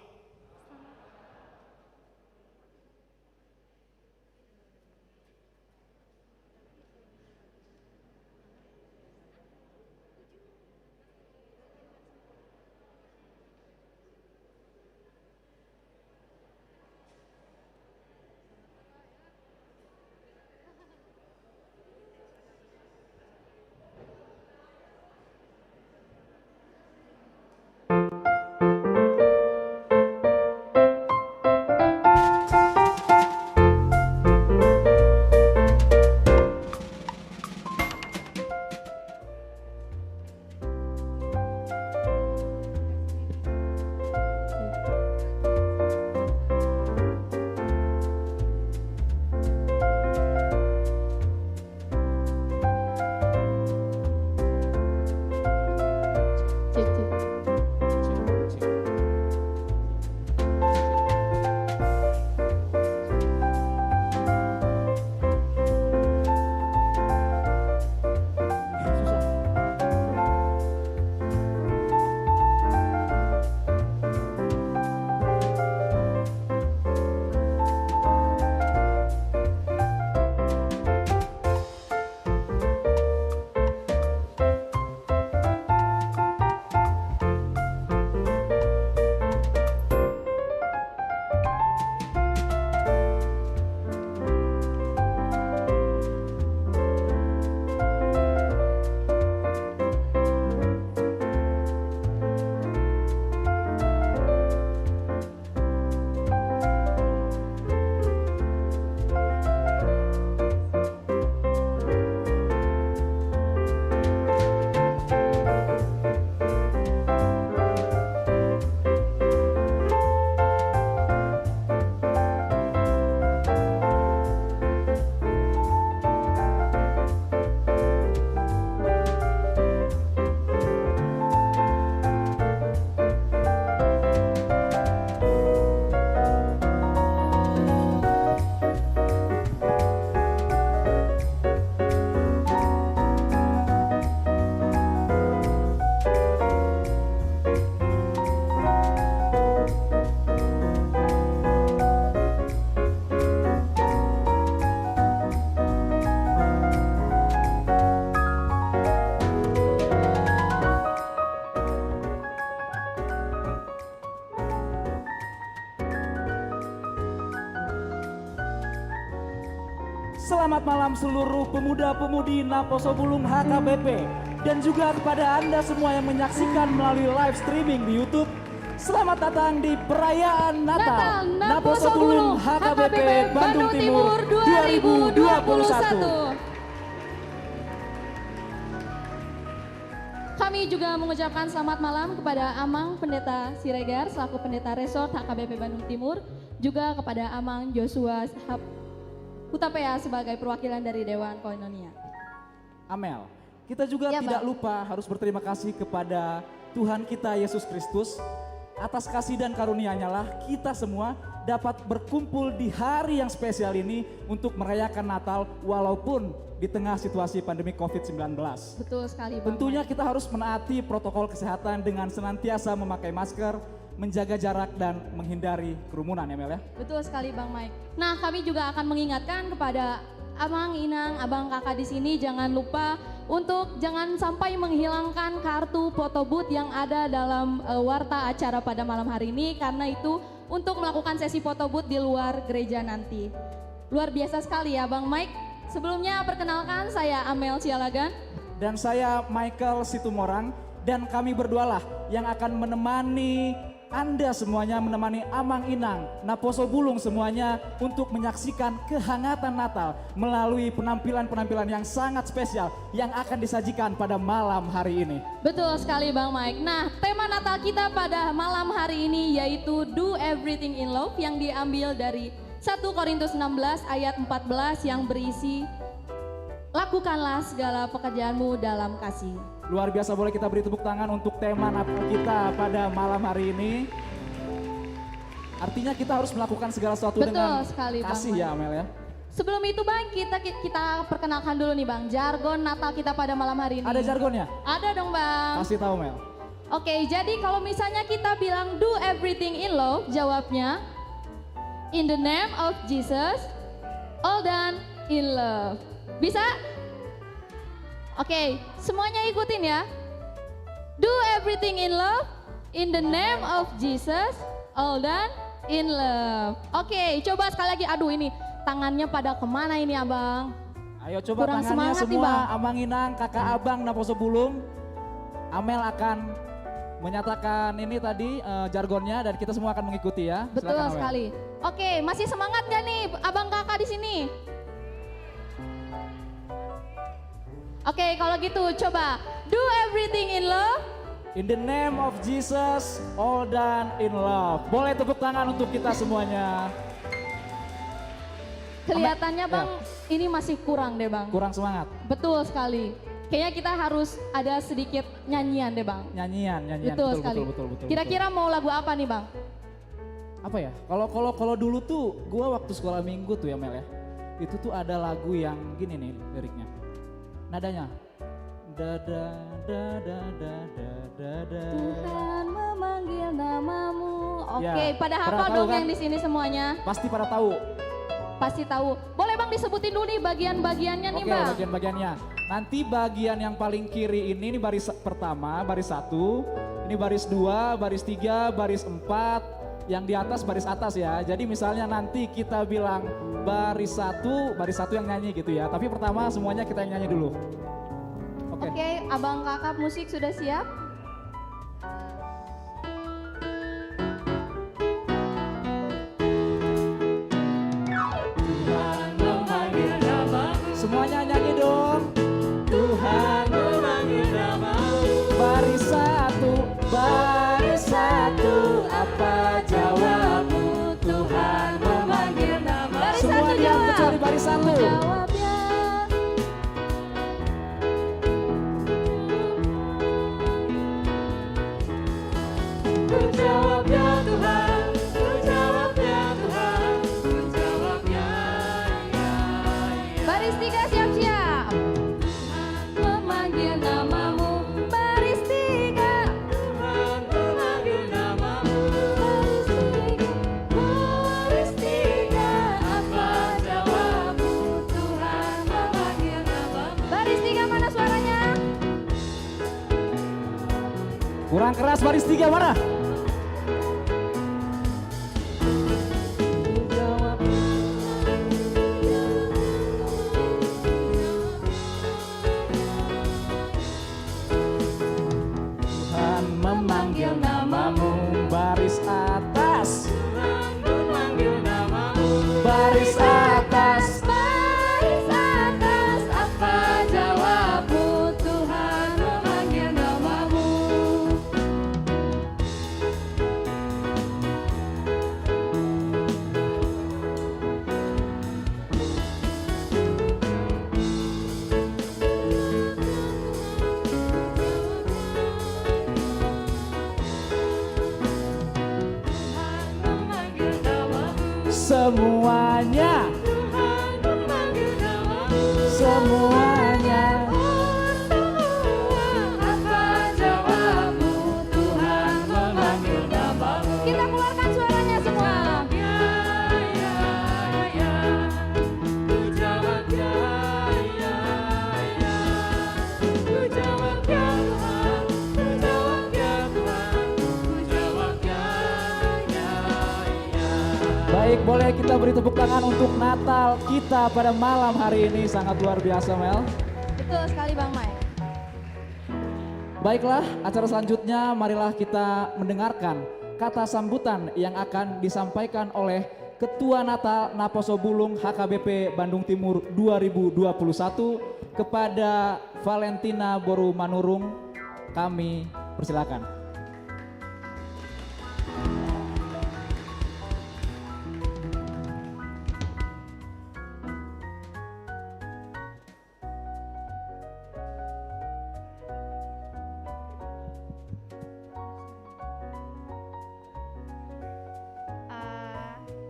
Selamat malam seluruh pemuda-pemudi Naposo Bulung HKBP dan juga kepada Anda semua yang menyaksikan melalui live streaming di YouTube. Selamat datang di perayaan Natal Naposo Bulung HKBP Bandung Timur 2021. Kami juga mengucapkan selamat malam kepada Amang Pendeta Siregar selaku Pendeta Resort HKBP Bandung Timur, juga kepada Amang Joshua Hutapea sebagai perwakilan dari Dewan Koinonia. Amel, kita juga tidak lupa harus berterima kasih kepada Tuhan kita Yesus Kristus. Atas kasih dan karunia-Nya lah kita semua dapat berkumpul di hari yang spesial ini untuk merayakan Natal walaupun di tengah situasi pandemi COVID-19. Betul sekali Bang. Tentunya kita harus menaati protokol kesehatan dengan senantiasa memakai masker, menjaga jarak dan menghindari kerumunan ya Mel ya. Betul sekali Bang Mike. Nah kami juga akan mengingatkan kepada Amang, Inang, Abang, Kakak di sini jangan lupa untuk jangan sampai menghilangkan kartu foto booth yang ada dalam warta acara pada malam hari ini, karena itu untuk melakukan sesi foto booth di luar gereja nanti. Luar biasa sekali ya Bang Mike. Sebelumnya perkenalkan saya Amel Sialagan. Dan saya Michael Situmorang, dan kami berdualah yang akan menemani Anda semuanya, menemani Amang Inang, Naposo Bulung semuanya untuk menyaksikan kehangatan Natal melalui penampilan-penampilan yang sangat spesial yang akan disajikan pada malam hari ini. Betul sekali Bang Mike. Nah, tema Natal kita pada malam hari ini yaitu Do Everything in Love yang diambil dari 1 Korintus 16 ayat 14 yang berisi lakukanlah segala pekerjaanmu dalam kasih. Luar biasa, boleh kita beri tepuk tangan untuk tema Natal kita pada malam hari ini. Artinya kita harus melakukan segala sesuatu dengan sekali, kasih Bang ya Amel ya. Sebelum itu Bang, kita perkenalkan dulu nih Bang, jargon Natal kita pada malam hari ini. Ada jargonnya? Ada dong Bang. Kasih tahu Mel. Oke, jadi kalau misalnya kita bilang do everything in love, jawabnya in the name of Jesus, all done in love. Bisa? Oke, semuanya ikutin ya. Do everything in love, in the name of Jesus, all done in love. Oke, coba sekali lagi. Aduh ini tangannya pada kemana ini abang? Ayo coba Kurang tangannya semangat nih, semua, Bang. Amang Inang, kakak abang Naposo Bulung. Amel akan menyatakan ini tadi jargonnya dan kita semua akan mengikuti ya. Betul Silakan, Amel. sekali. Oke, masih semangat gak nih abang kakak di sini? Oke, kalau gitu coba do everything in love. In the name of Jesus, all done in love. Boleh tepuk tangan untuk kita semuanya. Kelihatannya Bang, ini masih kurang deh Bang. Kurang semangat. Betul sekali. Kayaknya kita harus ada sedikit nyanyian deh Bang. Nyanyian. Betul sekali. Betul. Kira-kira mau lagu apa nih Bang? Apa ya? Kalau dulu tuh gua waktu sekolah minggu tuh ya Mel ya. Itu tuh ada lagu yang gini nih liriknya. Nadanya. Da da da da da da da da. Tuhan memanggil namamu. Oke, Ya, pada pada hafal tahu dong kan? yang di sini semuanya. Pasti pada tahu. Pasti tahu. Boleh Bang disebutin dulu nih bagian-bagiannya nih Oke, Bang. bagian-bagiannya. Nanti bagian yang paling kiri ini baris pertama, baris 1. Ini baris 2, baris 3, baris 4. Yang di atas baris atas ya. Jadi misalnya nanti kita bilang baris 1 yang nyanyi gitu ya. Tapi pertama semuanya kita yang nyanyi dulu. Oke, abang kakak musik sudah siap? Semuanya nyanyi dong. Tuhan memanggil namamu. Baris 1, apa jawabmu? Tuhan memanggil namamu. Baris Semua satu diam jawab. kecuali baris 1. Jawabnya. Ku jawabnya Tuhan, ku jawabnya Tuhan, ku jawabnya ya. Baris 3 siap-siap. Memanggil namamu. Baris 3. Tuhan memanggil namamu. Baris 3. Apa jawabmu? Tuhan memanggil namamu. Baris 3 mana suaranya? Kurang keras baris 3 mana? semuanya. Semuanya. Apa jawabmu? Tuhan memanggil namamu. Kita keluarkan suaranya semua. Ku jawab ya, ya, ya. Ku jawab ya Tuhan, ku jawab ya Tuhan, ku jawab ya, ya, ya. Baik, boleh kita beri tepuk tangan untuk Natal kita pada malam hari ini. Sangat luar biasa, Mel. Betul sekali Bang Mai. Baiklah, acara selanjutnya marilah kita mendengarkan kata sambutan yang akan disampaikan oleh Ketua Natal Naposo Bulung HKBP Bandung Timur 2021 kepada Valentina Boru Manurung. Kami persilakan.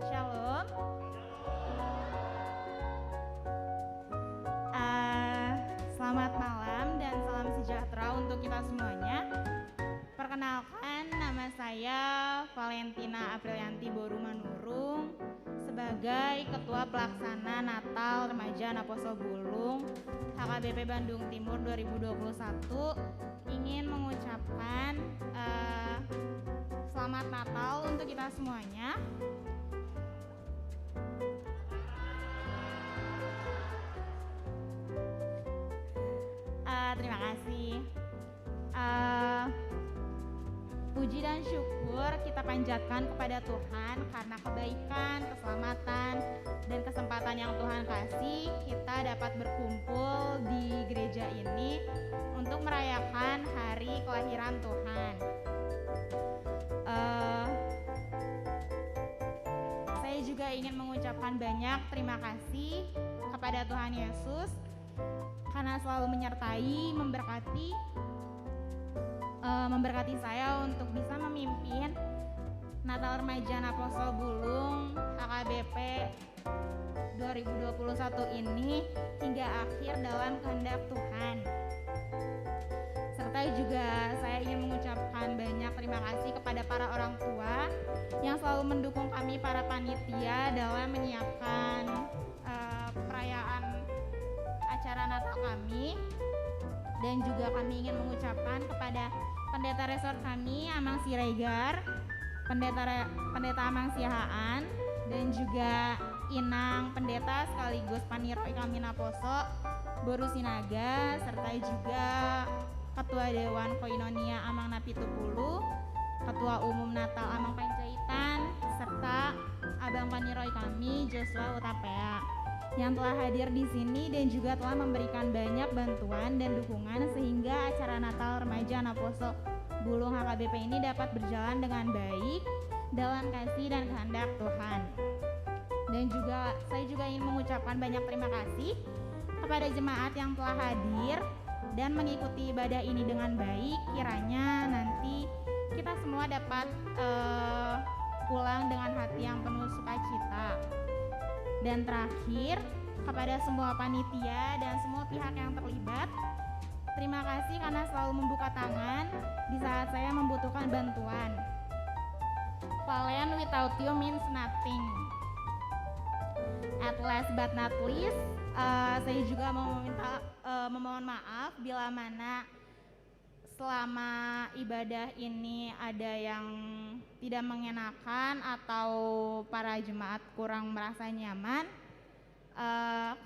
Shalom. Selamat malam dan salam sejahtera untuk kita semuanya. Perkenalkan, nama saya Valentina Aprilianti Boru Manurung sebagai Ketua Pelaksana Natal Remaja Naposo Bulung HKBP Bandung Timur 2021 ingin mengucapkan selamat Natal untuk kita semuanya. Terima kasih. Puji dan syukur kita panjatkan kepada Tuhan karena kebaikan, keselamatan, dan kesempatan yang Tuhan kasih. Kita dapat berkumpul di gereja ini untuk merayakan hari kelahiran Tuhan. Saya juga ingin mengucapkan banyak terima kasih kepada Tuhan Yesus karena selalu menyertai, memberkati saya untuk bisa memimpin Natal Remaja Naposo Bulung HKBP 2021 ini hingga akhir dalam kehendak Tuhan. Serta juga saya ingin mengucapkan banyak terima kasih kepada para orang tua yang selalu mendukung kami para panitia dalam menyiapkan perayaan acara Natal kami. Dan juga kami ingin mengucapkan kepada pendeta resort kami Amang Siregar, pendeta Amang Siahaan, dan juga Inang pendeta sekaligus paniroi kami Naposo Boru Sinaga, serta juga Ketua Dewan Koinonia Amang Napitupulu, Ketua Umum Natal Amang Panjaitan, serta Abang Paniroi kami Joshua Utapea yang telah hadir di sini dan juga telah memberikan banyak bantuan dan dukungan sehingga acara Natal Remaja Naposo Bulung HKBP ini dapat berjalan dengan baik dalam kasih dan kehendak Tuhan. Dan juga saya juga ingin mengucapkan banyak terima kasih kepada jemaat yang telah hadir dan mengikuti ibadah ini dengan baik. Kiranya nanti kita semua dapat pulang dengan hati yang penuh sukacita. Dan terakhir, kepada semua panitia dan semua pihak yang terlibat, terima kasih karena selalu membuka tangan di saat saya membutuhkan bantuan. Valen without you means nothing. At last but not least, saya juga memohon maaf bila mana selama ibadah ini ada yang tidak mengenakan atau para jemaat kurang merasa nyaman.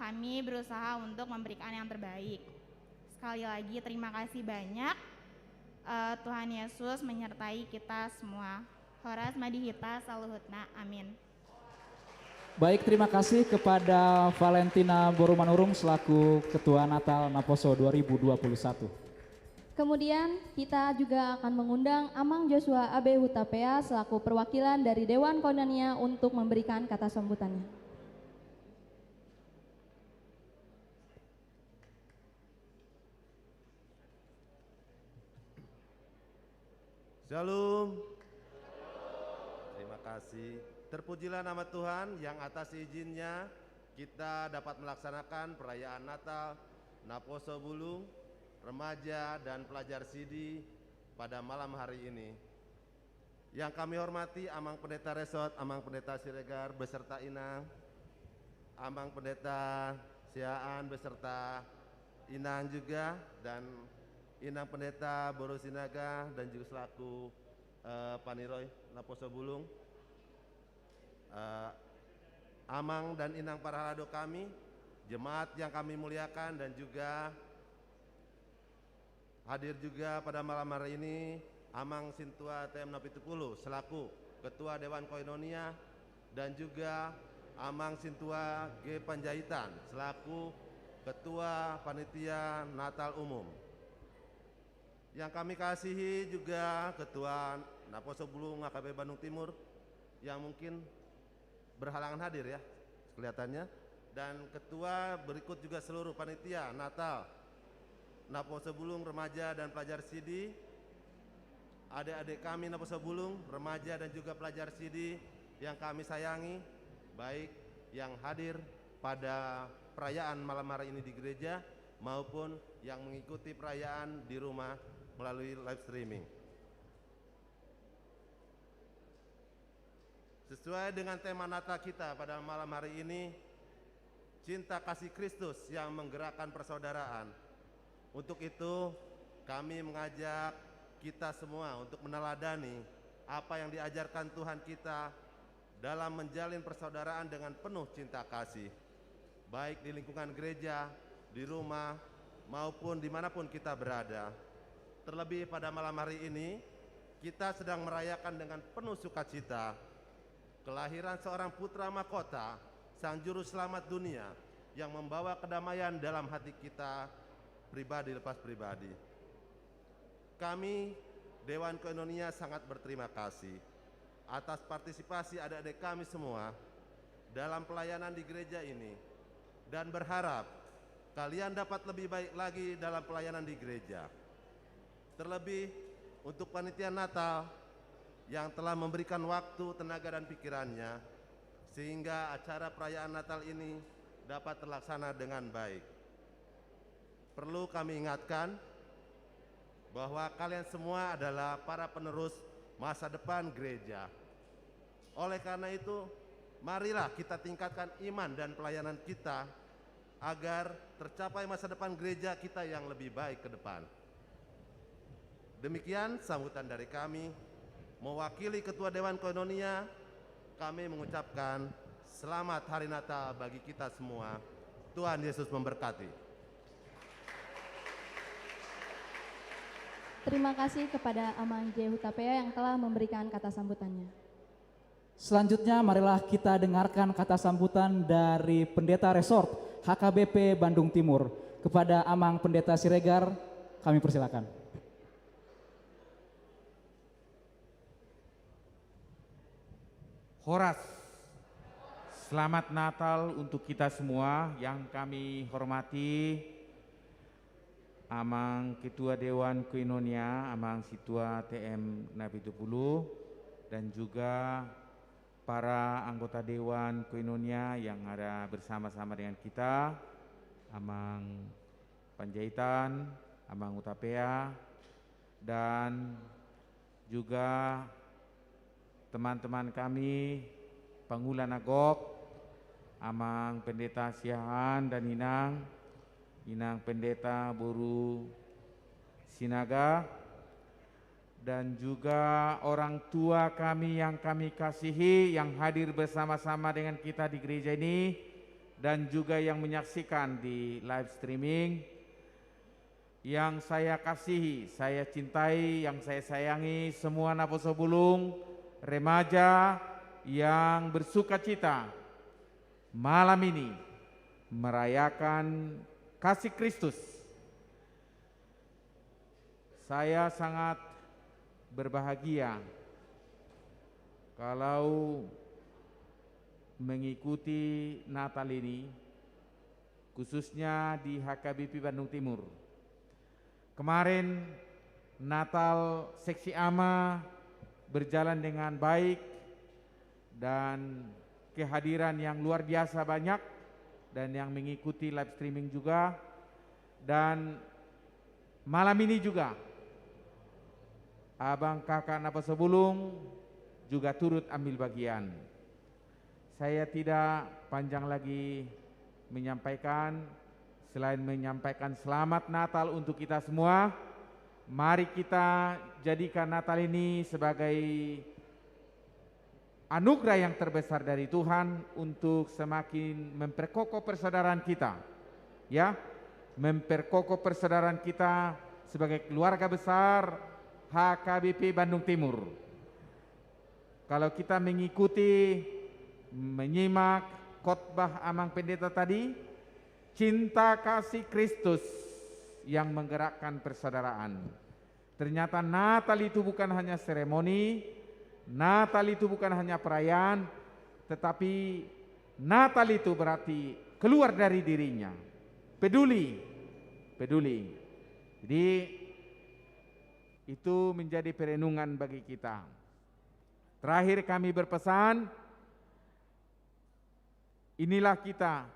Kami berusaha untuk memberikan yang terbaik. Sekali lagi terima kasih banyak. Tuhan Yesus menyertai kita semua. Horas madihita saluhutna, amin. Baik, terima kasih kepada Valentina Boru Manurung selaku Ketua Natal Naposo 2021. Kemudian kita juga akan mengundang Amang Joshua Abe Hutapea selaku perwakilan dari Dewan Koinonia untuk memberikan kata sambutannya. Shalom. Terima kasih. Terpujilah nama Tuhan yang atas izinnya kita dapat melaksanakan perayaan Natal, Naposo Bulung, remaja dan pelajar Sidi pada malam hari ini. Yang kami hormati Amang Pendeta Resort, Amang Pendeta Siregar beserta Inang, Amang Pendeta Siaan beserta Inang juga, dan Inang Pendeta Boru Sinaga dan juga selaku Paniroy Naposo Bulung, Amang dan Inang para halado kami, jemaat yang kami muliakan, dan juga hadir juga pada malam hari ini Amang Sintua TM Napitupulu selaku Ketua Dewan Koinonia, dan juga Amang Sintua G Panjaitan selaku Ketua Panitia Natal Umum. Yang kami kasihi juga Ketua Naposo Bulung HKB Bandung Timur yang mungkin berhalangan hadir ya kelihatannya, dan ketua berikut juga seluruh panitia Natal Naposo Bulung remaja dan pelajar Sidi, adik-adik kami Naposo Bulung remaja dan juga pelajar Sidi yang kami sayangi, baik yang hadir pada perayaan malam hari ini di gereja maupun yang mengikuti perayaan di rumah melalui live streaming. Sesuai dengan tema Natal kita pada malam hari ini, cinta kasih Kristus yang menggerakkan persaudaraan. Untuk itu kami mengajak kita semua untuk meneladani apa yang diajarkan Tuhan kita dalam menjalin persaudaraan dengan penuh cinta kasih, baik di lingkungan gereja, di rumah, maupun dimanapun kita berada. Terlebih pada malam hari ini, kita sedang merayakan dengan penuh sukacita kelahiran seorang putra mahkota, Sang Juru Selamat dunia, yang membawa kedamaian dalam hati kita pribadi lepas pribadi. Kami, Dewan Koinonia, sangat berterima kasih atas partisipasi adik-adik kami semua dalam pelayanan di gereja ini, dan berharap kalian dapat lebih baik lagi dalam pelayanan di gereja. Terlebih untuk panitia Natal yang telah memberikan waktu, tenaga, dan pikirannya sehingga acara perayaan Natal ini dapat terlaksana dengan baik. Perlu kami ingatkan bahwa kalian semua adalah para penerus masa depan gereja. Oleh karena itu, marilah kita tingkatkan iman dan pelayanan kita agar tercapai masa depan gereja kita yang lebih baik ke depan. Demikian sambutan dari kami. Mewakili Ketua Dewan Koinonia, kami mengucapkan selamat Hari Natal bagi kita semua. Tuhan Yesus memberkati. Terima kasih kepada Amang J. Hutapea yang telah memberikan kata sambutannya. Selanjutnya marilah kita dengarkan kata sambutan dari Pendeta Resort HKBP Bandung Timur. Kepada Amang Pendeta Siregar, kami persilakan. Horas, selamat Natal untuk kita semua yang kami hormati Amang Ketua Dewan Koinonia, Amang Situa TM Napitupulu, dan juga para anggota Dewan Koinonia yang ada bersama-sama dengan kita, Amang Panjaitan, Amang Hutapea, dan juga teman-teman kami, Panggula Nagok, Amang Pendeta Siahan dan Inang Pendeta Boru Sinaga, dan juga orang tua kami yang kami kasihi yang hadir bersama-sama dengan kita di gereja ini, dan juga yang menyaksikan di live streaming. Yang saya kasihi, saya cintai, yang saya sayangi semua Naposo Bulung, remaja yang bersuka cita malam ini merayakan kasih Kristus. Saya sangat berbahagia kalau mengikuti Natal ini, khususnya di HKBP Bandung Timur. Kemarin Natal Seksi AMA berjalan dengan baik, dan kehadiran yang luar biasa banyak dan yang mengikuti live streaming juga. Dan malam ini juga abang kakak Naposo Bulung juga turut ambil bagian. Saya tidak panjang lagi menyampaikan, selain menyampaikan selamat Natal untuk kita semua, mari kita jadikan Natal ini sebagai anugerah yang terbesar dari Tuhan untuk semakin memperkokoh persaudaraan kita. Ya, memperkokoh persaudaraan kita sebagai keluarga besar HKBP Bandung Timur. Kalau kita mengikuti, menyimak khotbah Amang Pendeta tadi, cinta kasih Kristus yang menggerakkan persaudaraan. Ternyata Natal itu bukan hanya seremoni, Natal itu bukan hanya perayaan, tetapi Natal itu berarti keluar dari dirinya, peduli. Jadi itu menjadi perenungan bagi kita. Terakhir kami berpesan, inilah kita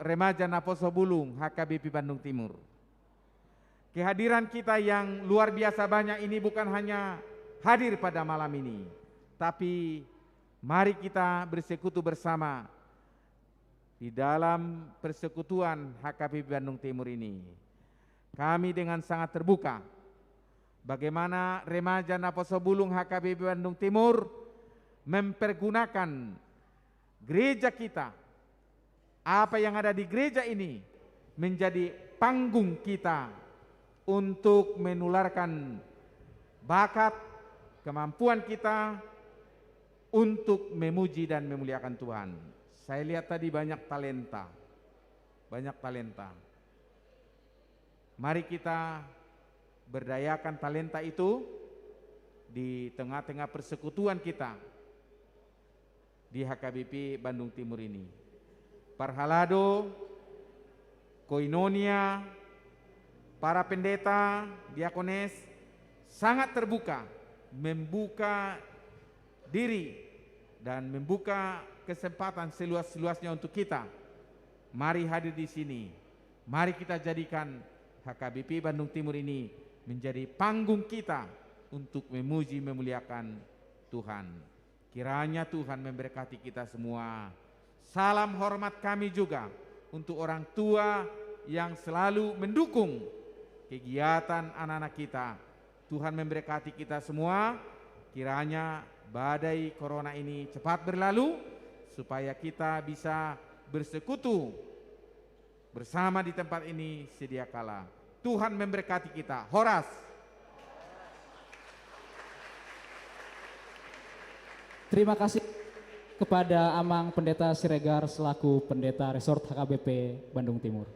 remaja Naposo Bulung HKBP Bandung Timur. Kehadiran kita yang luar biasa banyak ini bukan hanya hadir pada malam ini, tapi mari kita bersekutu bersama di dalam persekutuan HKBP Bandung Timur ini. Kami dengan sangat terbuka bagaimana remaja Naposo Bulung HKBP Bandung Timur mempergunakan gereja kita, apa yang ada di gereja ini menjadi panggung kita untuk menularkan bakat, kemampuan kita untuk memuji dan memuliakan Tuhan. Saya lihat tadi banyak talenta. Mari kita berdayakan talenta itu di tengah-tengah persekutuan kita di HKBP Bandung Timur ini. Parhalado, Koinonia, para pendeta, diakones sangat terbuka, membuka diri dan membuka kesempatan seluas-luasnya untuk kita. Mari hadir di sini. Mari kita jadikan HKBP Bandung Timur ini menjadi panggung kita untuk memuji memuliakan Tuhan. Kiranya Tuhan memberkati kita semua. Salam hormat kami juga untuk orang tua yang selalu mendukung kegiatan anak-anak kita. Tuhan memberkati kita semua. Kiranya badai corona ini cepat berlalu supaya kita bisa bersekutu bersama di tempat ini sedia kala. Tuhan memberkati kita. Horas. Terima kasih kepada Amang Pendeta Siregar selaku Pendeta Resort HKBP Bandung Timur.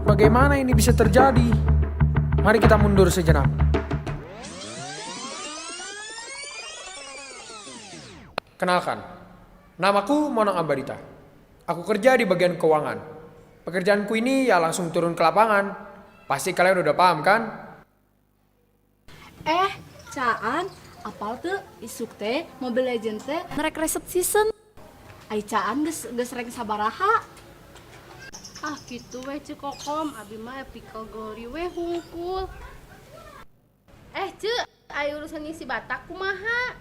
Bagaimana ini bisa terjadi? Mari kita mundur sejenak. Kenalkan, namaku Monong Ambarita. Aku kerja di bagian keuangan. Pekerjaanku ini ya langsung turun ke lapangan. Pasti kalian udah paham kan? Caan, apal tuh isuk teh Mobile Legends teh ngerek reset season. Ai Caan geus rek sabaraha? Gitu weh Kokom, abi mah epical glory weh hungkul. Cek, ayo urusan ngisi batak kumaha?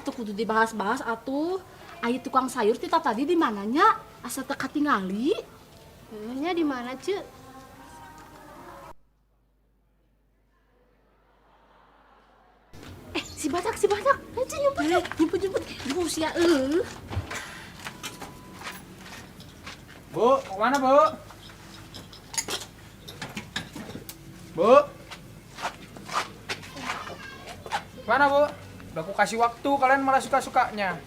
Tuh kudu dibahas-bahas atuh. Ayo tukang sayur tita tadi di mananya? Asa teu katingali. Nya di mana, Cek? Si batak. Ayo nyumput. Bus ya Bu, mau kemana Bu? Bu. Mana Bu? Udah aku kasih waktu, kalian malah suka-sukanya.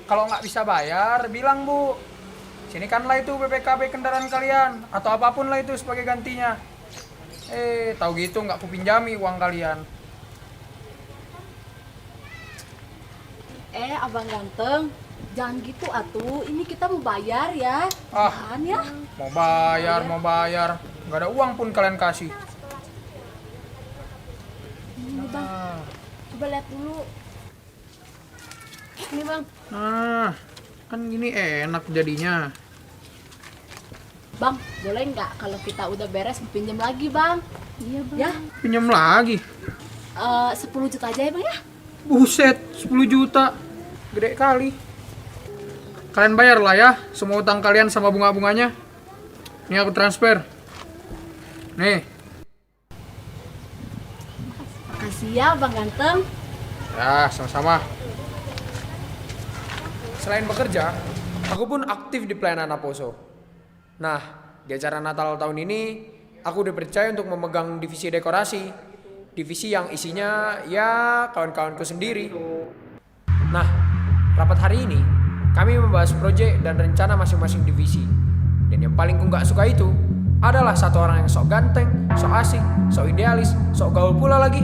Kalau nggak bisa bayar, bilang Bu. Sini kan lah itu BPKB kendaraan kalian. Atau apapun lah itu sebagai gantinya. Tahu gitu nggak kupinjami uang kalian. Abang ganteng, jangan gitu atuh. Ini kita mau bayar ya. Jangan ya. Mau bayar. Nggak ada uang pun kalian kasih. Ini bang, coba lihat dulu. Ini bang. Nah, kan gini enak jadinya. Bang, boleh nggak kalau kita udah beres pinjam lagi bang? Iya bang. Ya. Pinjam lagi? 10 juta aja ya bang ya? Buset, 10 juta. Gede kali. Kalian bayar lah ya semua utang kalian sama bunga-bunganya. Ini aku transfer. Nih. Makasih ya bang ganteng. Ya, sama-sama. Selain bekerja, aku pun aktif di pelayanan Naposo. Nah, di acara Natal tahun ini, aku dipercaya untuk memegang divisi dekorasi. Divisi yang isinya ya kawan-kawanku sendiri. Nah, rapat hari ini, kami membahas proyek dan rencana masing-masing divisi. Dan yang paling ku gak suka itu adalah satu orang yang sok ganteng, sok asik, sok idealis, sok gaul pula lagi.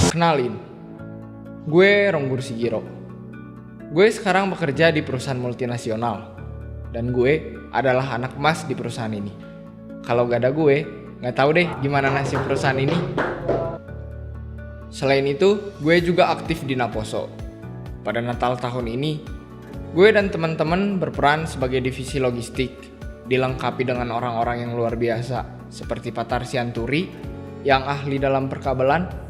Kenalin, gue Ronggur Sigiro. Gue sekarang bekerja di perusahaan multinasional. Dan gue adalah anak emas di perusahaan ini. Kalau gak ada gue, gak tahu deh gimana nasib perusahaan ini. Selain itu, gue juga aktif di Naposo. Pada Natal tahun ini, gue dan teman-teman berperan sebagai divisi logistik, dilengkapi dengan orang-orang yang luar biasa, seperti Patar Sianturi, yang ahli dalam perkabelan,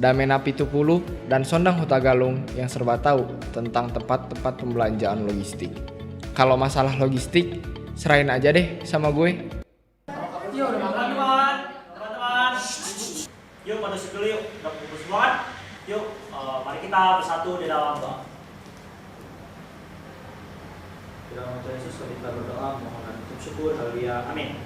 Damena Pitupulu, dan Sondang Hutagalung yang serba tahu tentang tempat-tempat pembelanjaan logistik. Kalau masalah logistik, serahin aja deh sama gue. Yuk, udah makan teman-teman. Yuk, pada dulu yuk. Udah kumpul semua kan? Yuk, mari kita bersatu di dalam doa. Di dalam nama Yesus kita berdoa, mohon syukur, haleluya, amin.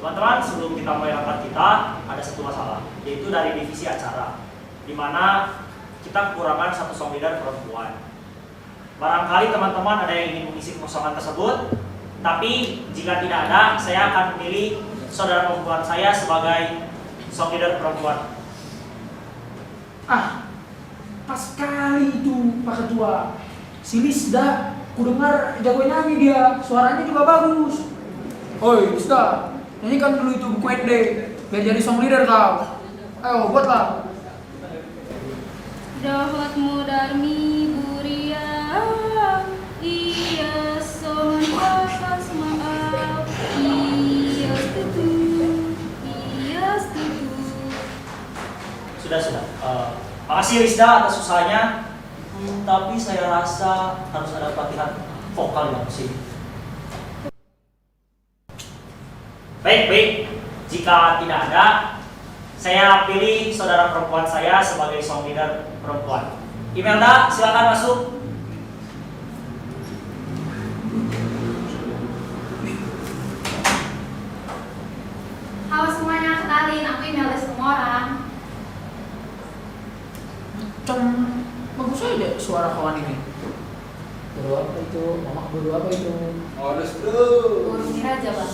Teman-teman, sebelum kita mulai rapat kita, ada satu masalah, yaitu dari divisi acara, di mana kita kekurangan satu song leader perempuan. Barangkali teman-teman ada yang ingin mengisi kekosongan tersebut, tapi jika tidak ada, saya akan memilih saudara perempuan saya sebagai song leader perempuan. Pas sekali itu Pak Ketua. Si Lisda, ku dengar jago nyanyi dia, suaranya juga bagus. Oi Lisda, nyanyikan dulu itu buku Ende, biar jadi song leader kau. Ayo buatlah. Dahlatmu darmi buria, iya son atas maaf, iya setuju. Sudah. Makasih Rizda atas usahanya. Tapi saya rasa harus ada pelatihan vokal yang sini. Baik. Jika tidak ada, saya pilih saudara perempuan saya sebagai song leader perempuan. Imelda, silakan masuk. Halo semuanya, kenalin aku Imelda Situmorang. Bagus aja suara kawan ini. Guru apa itu? Mama guru apa itu? Guru Miraja bang.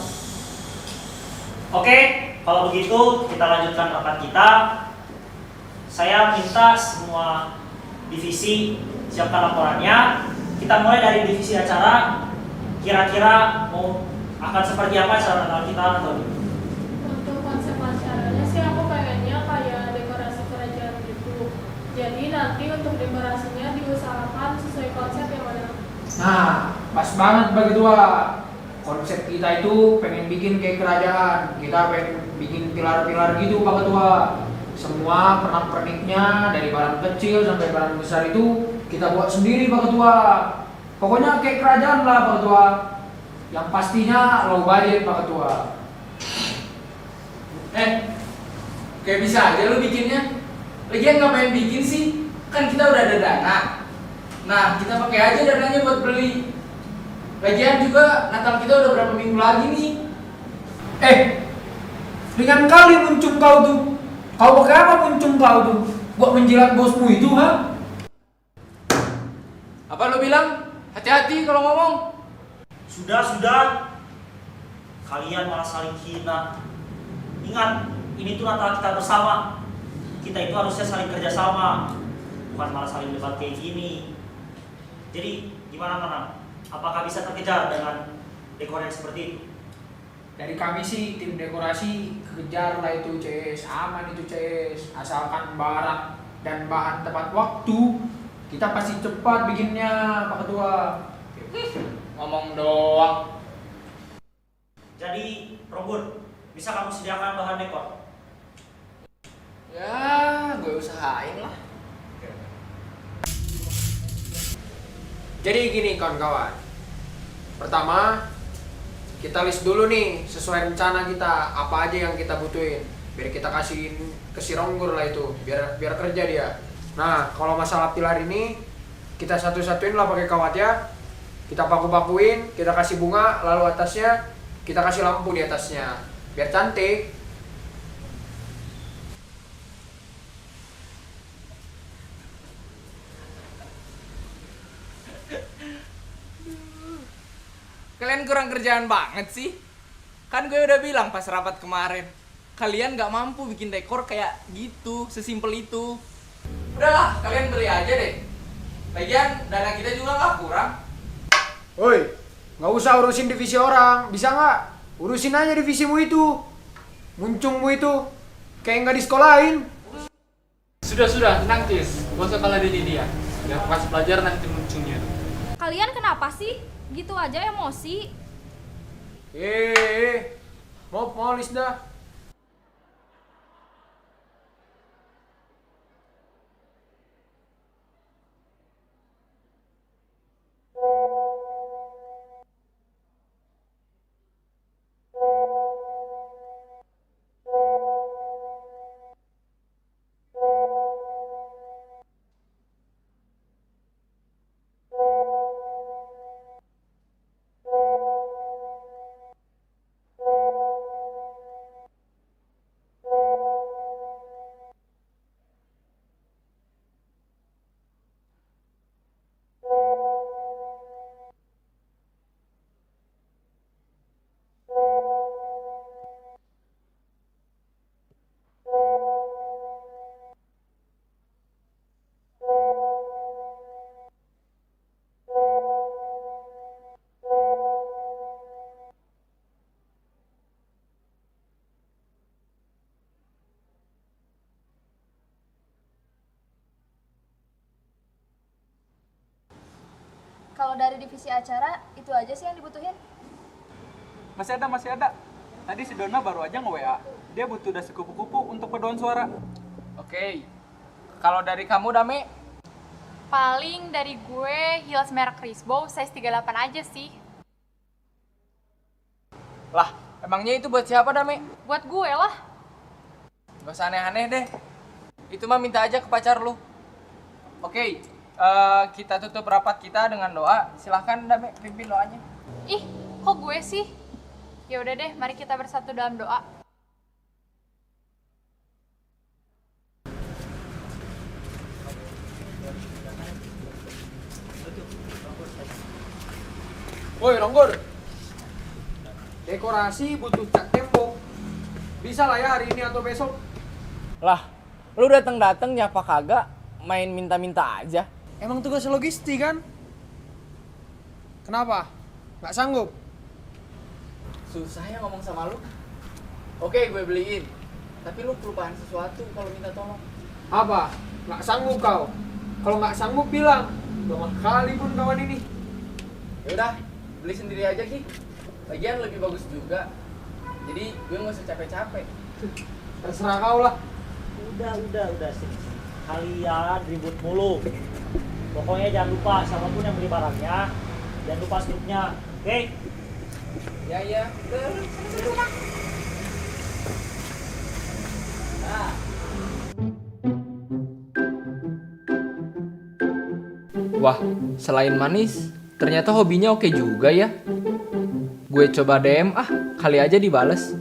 Oke, kalau begitu kita lanjutkan rapat kita. Saya minta semua divisi siapkan laporannya. Kita mulai dari divisi acara. Kira-kira mau akan seperti apa acara Natal kita atau Untuk konsep acaranya sih aku pengennya kayak dekorasi kerajaan gitu. Jadi nanti untuk dekorasinya diusahakan sesuai konsep yang ada. Nah, pas banget Pak Ketua. Konsep kita itu pengen bikin kayak kerajaan. Kita pengen bikin pilar-pilar gitu Pak Ketua. Semua pernak-perniknya dari barang kecil sampai barang besar itu kita buat sendiri Pak Ketua. Pokoknya kayak kerajaan lah Pak Ketua. Yang pastinya low budget Pak Ketua. Kayak bisa aja lu bikinnya. Lagian ngapain bikin sih? Kan kita udah ada dana. Nah, kita pakai aja dananya buat beli. Lagian juga Natal kita udah berapa minggu lagi nih. Dengan kali muncung kau tuh. Kau pakai apa muncung kau tuh? Buat menjilat bosmu itu, ha? Apa lo bilang? Hati-hati kalau ngomong. Sudah. Kalian malah saling hina. Ingat, ini tuh Natal kita bersama. Kita itu harusnya saling kerjasama, bukan malah saling debat kayak gini. Jadi gimana? Apakah bisa terkejar dengan dekor yang seperti itu? Dari kami sih tim dekorasi kejar lah itu CS, aman itu CS, asalkan barang dan bahan tepat waktu, kita pasti cepat bikinnya, Pak Ketua. Ngomong doang. Jadi, Robun, bisa kamu sediakan bahan dekor? Ya, gue usahain lah. Jadi gini kawan-kawan. Pertama, kita list dulu nih sesuai rencana kita apa aja yang kita butuhin. Biar kita kasihin ke si Ronggur lah itu, biar kerja dia. Nah, kalau masalah pilar ini kita satu-satuin lah pakai kawat ya. Kita paku-pakuin, kita kasih bunga, lalu atasnya kita kasih lampu di atasnya. Biar cantik. Kalian kurang kerjaan banget sih. Kan gue udah bilang pas rapat kemarin, kalian gak mampu bikin dekor kayak gitu, sesimpel itu. Udahlah, kalian beli aja deh. Lagian dana kita juga gak kurang. Woi, gak usah urusin divisi orang, bisa gak? Urusin aja divisimu itu. Muncungmu itu, kayak gak disekolahin. Sudah, tenang Cis. Gak usah kalah dari dia. Yang pas pelajar nanti muncungnya. Kalian kenapa sih? Gitu aja emosi. Mau Lisda. Kalau dari divisi acara, itu aja sih yang dibutuhin. Masih ada. Tadi si Dona baru aja nge-WA. Dia butuh dasi kupu-kupu untuk paduan suara. Oke. Kalau dari kamu, Dame? Paling dari gue heels merek Risbow size 38 aja sih. Lah, emangnya itu buat siapa, Dame? Buat gue lah. Gak usah aneh-aneh deh. Itu mah minta aja ke pacar lu. Oke, kita tutup rapat kita dengan doa. Silahkan Dame, pimpin doanya. Ih, kok gue sih? Ya udah deh, mari kita bersatu dalam doa. Woi Ronggur, dekorasi butuh cat tembok. Bisa lah ya hari ini atau besok. Lah, lu datang nyapa kagak, main minta-minta aja. Emang tugas logistik kan? Kenapa? Nggak sanggup? Susah ya ngomong sama lu. Oke, gue beliin. Tapi lu kelupaan sesuatu kalau minta tolong. Apa? Nggak sanggup kau? Kalau nggak sanggup bilang. Lama kali pun kawan ini. Yaudah, beli sendiri aja Ki. Lagian lebih bagus juga. Jadi gue nggak usah capek-capek. Terserah kau lah. Udah sini. Kalian ribut mulu. Pokoknya jangan lupa siapapun yang beli barangnya, jangan lupa slipnya, oke? Ya. Nah. Wah, selain manis, ternyata hobinya oke juga ya. Gue coba DM kali aja dibales.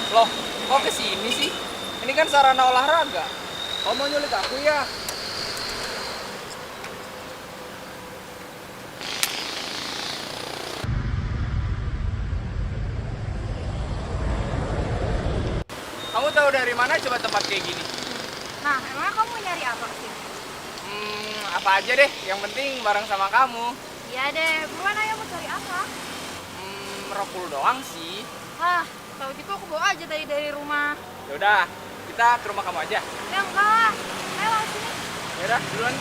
Loh, kok kesini sih? Ini kan sarana olahraga. Kau mau nyulik aku ya? Kamu tahu dari mana coba tempat kayak gini? Nah, emang kamu nyari apa sih? Apa aja deh, yang penting bareng sama kamu. Iya deh, buruan ayo mau cari apa? Merokul doang sih. Hah, tahu gitu aku bawa aja dari rumah. Yaudah, kita ke rumah kamu aja. Ya enggak, ayo langsung sini. Yaudah, duluan.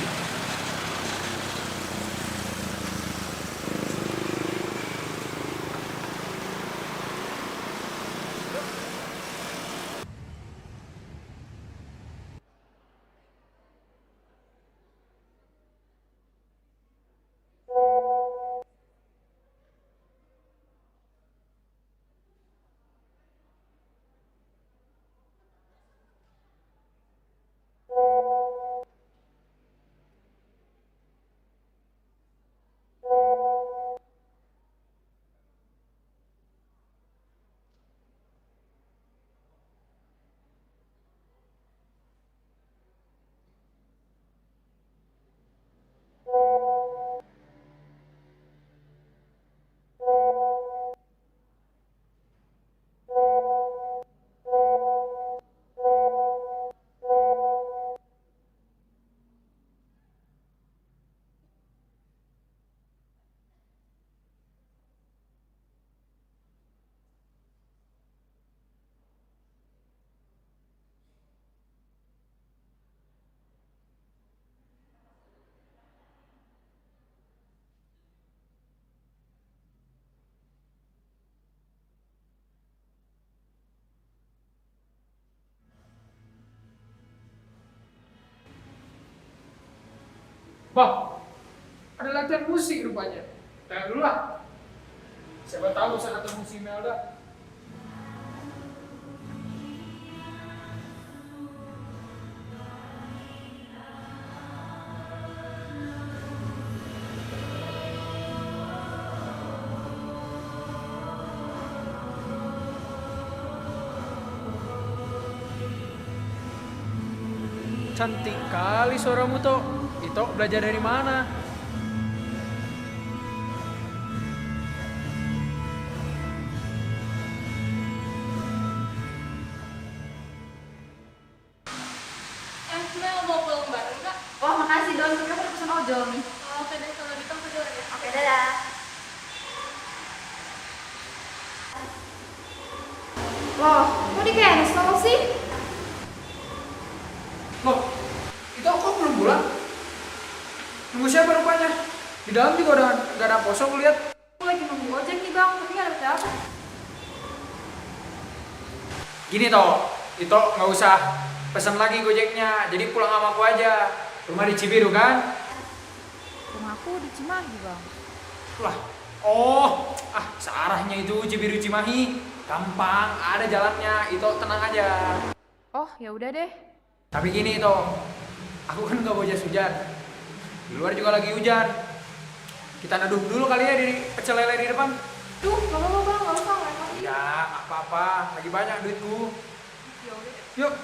Wah, ada latihan musik rupanya. Tanya dulu lah. Siapa tahu bisa ketemu si Melda. Cantik kali suaramu, Tok. Itu belajar dari mana? Mel mau pulang bareng nggak? Wah, makasih Don, kita udah pesan ojol nih. Oke deh, kalau gitu aku duluan ya. Oke, dadah. Loh, kok di cancel sih? Loh, itu kok belum pulang? Nunggu siapa rupanya? Di dalam juga udah gak ada poso lihat. Aku lagi nunggu ojek nih bang, tapi nggak ada apa. Gini toh, itu nggak usah pesan lagi gojeknya, jadi pulang sama aku aja. Rumah di Cibiru kan? Rumahku di Cimahi bang. Lah, searahnya itu Cibiru Cimahi. Gampang, ada jalannya, itu tenang aja. Oh, ya udah deh. Tapi gini toh, aku kan nggak bawa jas hujan. Di luar juga lagi hujan. Kita neduh dulu kali ya di pecel lele di depan. Duh, nggak apa-apa bang, nggak usah repot. Ya, nggak apa-apa, lagi banyak duitku. Ya udah deh. Yuk.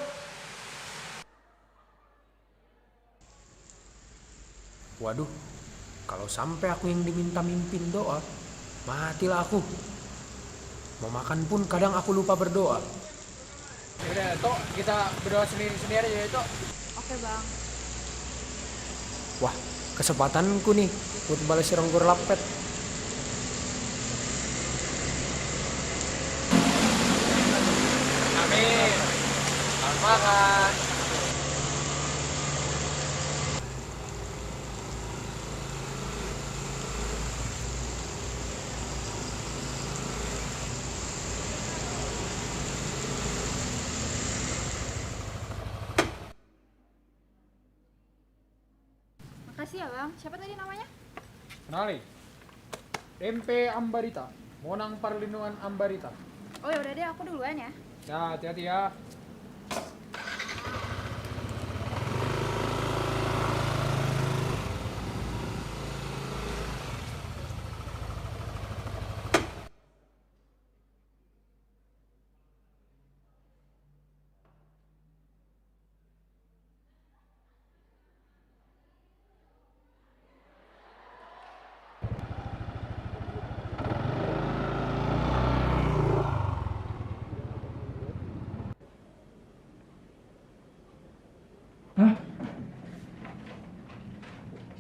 Waduh, kalau sampai aku yang diminta mimpin doa, matilah aku. Mau makan pun kadang aku lupa berdoa. Udah, Tok, kita berdoa sendiri-sendiri aja ya, Tok. Oke bang. Wah, kesempatanku nih buat balas ronggur lapet. Amin. Selamat makan. Makasih ya bang. Siapa tadi namanya? Kenali. MP Ambarita, Monang Perlindungan Ambarita. Oh ya udah deh, aku duluan ya. Ya, hati-hati ya.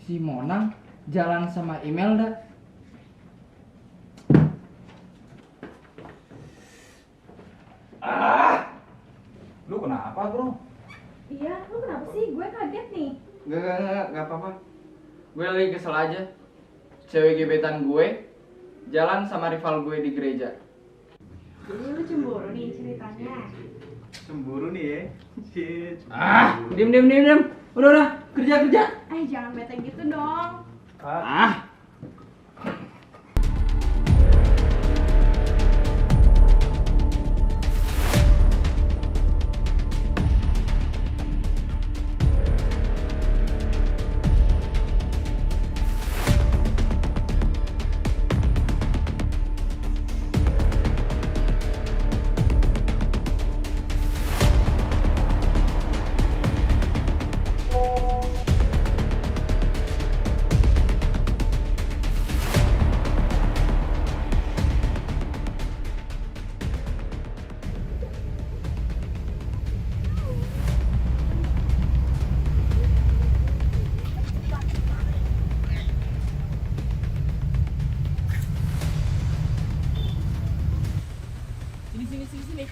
Si Monang jalan sama Imelda. Lu kenapa, Bro? Iya, lu kenapa sih? Gue kaget nih. Gak apa-apa. Gue lagi kesel aja. Cewek gebetan gue jalan sama rival gue di gereja. Jadi lu cemburu nih ceritanya. Cemburu nih ya. Diam. Udah, kerja. Jangan bete gitu dong. Sini.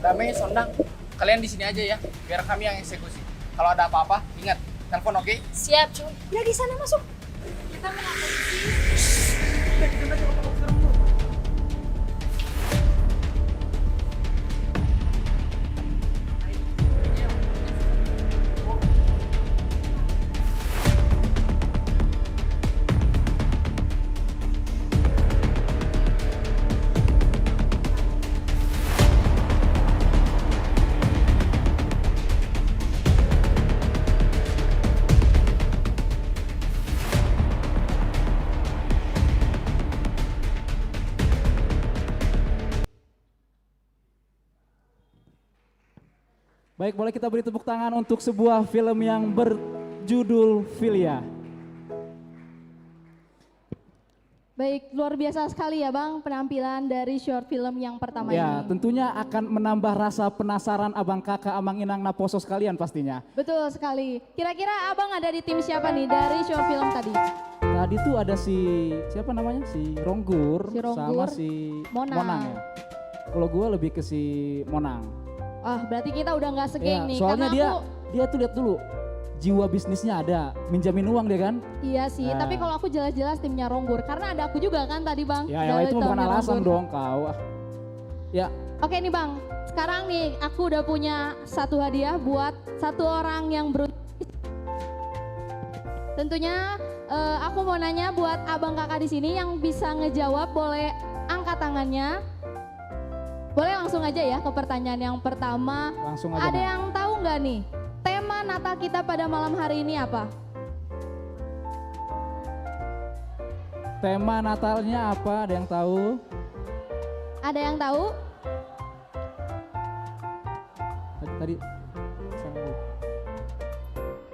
Damai, Sondang, kalian di sini aja ya, biar kami yang eksekusi. Kalau ada apa-apa, ingat, telepon, oke? Siap, cuy. Ya di sana masuk. Kita menangkap sih. Baik, boleh kita beri tepuk tangan untuk sebuah film yang berjudul Filia. Baik, luar biasa sekali ya Bang penampilan dari short film yang pertama Ya, ini. tentunya akan menambah rasa penasaran abang kakak, amang inang, naposo sekalian pastinya. Betul sekali. Kira-kira Abang ada di tim siapa nih dari short film tadi? Tadi tuh ada siapa namanya? Si Ronggur, sama si Monang. ya. Kalau gue lebih ke si Monang. Wah, berarti kita udah nggak segeng nih. Soalnya karena dia tuh lihat dulu, jiwa bisnisnya ada, minjamin uang dia kan. Iya sih, Nah. tapi kalau aku jelas-jelas timnya Ronggur. Karena ada aku juga kan tadi Bang. Ya, yang dari itu bukan timnya alasan Ronggur. dong kau. Ya, Oke nih Bang, sekarang nih aku udah punya satu hadiah buat satu orang yang beruntung. Tentunya aku mau nanya buat abang kakak di sini yang bisa ngejawab boleh angkat tangannya. Boleh langsung aja ya ke pertanyaan yang pertama. langsung aja. Ada Bang. yang tahu nggak nih tema Natal kita pada malam hari ini apa? Tema Natalnya apa? Ada yang tahu? Ada yang tahu? Tadi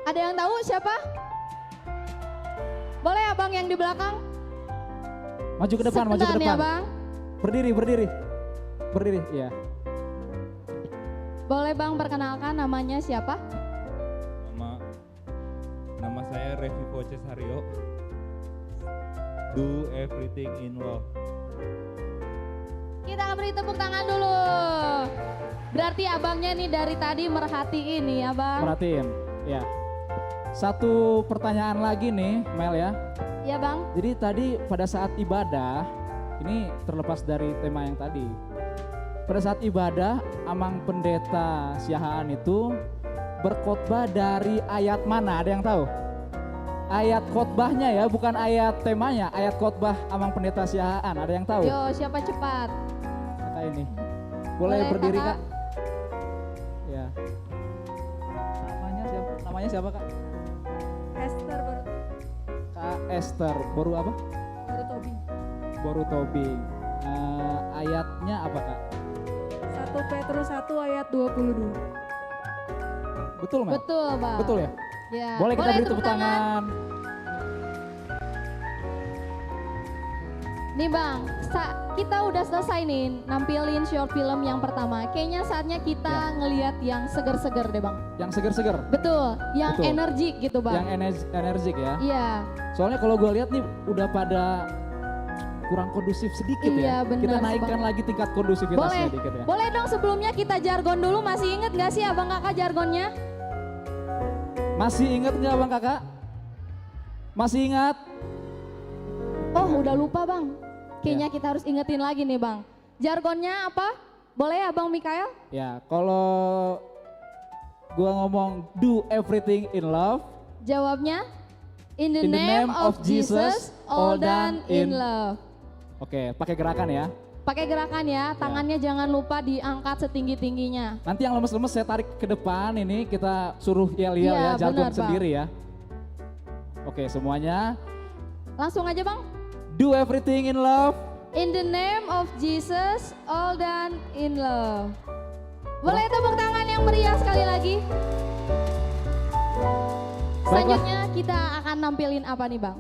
Ada yang tahu siapa? Boleh abang yang di belakang? maju ke depan, maju ke Sebentar nih depan. abang. Berdiri. Iya. Boleh bang perkenalkan namanya siapa? Nama saya Revivo Cesario. Do everything in love. Kita beri tepuk tangan dulu. Berarti abangnya nih dari tadi merhatiin nih ya bang. Perhatiin, ya. Satu pertanyaan lagi nih, Mel ya. Iya bang. Jadi tadi pada saat ibadah, ini terlepas dari tema yang tadi. Pada saat ibadah, Amang Pendeta Siahaan itu berkhotbah dari ayat mana? Ada yang tahu? Ayat khotbahnya ya, bukan ayat temanya. Ayat khotbah Amang Pendeta Siahaan. Ada yang tahu? Yo siapa cepat? Kakak ini. Boleh berdiri kak? Ya. Namanya siapa kak? Esther baru. Kak Esther. Baru apa? Baru Tobing. Baru Tobing. Ayatnya apa kak? 1 Petrus 1 ayat 22. Betul Mel? Betul bang. Betul ya? Ya. Boleh kita beri tepuk tangan. Nih bang, kita udah selesai nih nampilin short film yang pertama. Kayaknya saatnya kita ngelihat yang seger-seger deh bang. Yang seger-seger? Betul, yang Betul. energik gitu bang. Yang energik ya? Iya. Soalnya kalau gue lihat nih udah pada kurang kondusif sedikit Iya, ya. benar Kita sih, naikkan Bang. lagi tingkat kondusivitasnya Boleh, dikit ya. boleh dong sebelumnya kita jargon dulu. Masih inget gak sih abang kakak jargonnya? Masih ingat nggak bang kakak? Masih ingat? Oh udah lupa bang. Kayaknya kita harus ingetin lagi nih bang. Jargonnya apa? Boleh abang Mikael? Ya, kalau gua ngomong do everything in love. Jawabnya? In the name of Jesus, all done in love. Oke, pakai gerakan ya. Pakai gerakan ya, tangannya jangan lupa diangkat setinggi-tingginya. Nanti yang lemes-lemes saya tarik ke depan ini kita suruh yel-yel Iya, ya, jargon benar, Bang. sendiri ya. Oke, semuanya Langsung aja bang. do everything in love. In the name of Jesus, all done in love. Boleh tepuk tangan yang meriah sekali lagi. Selanjutnya kita akan nampilin apa nih bang?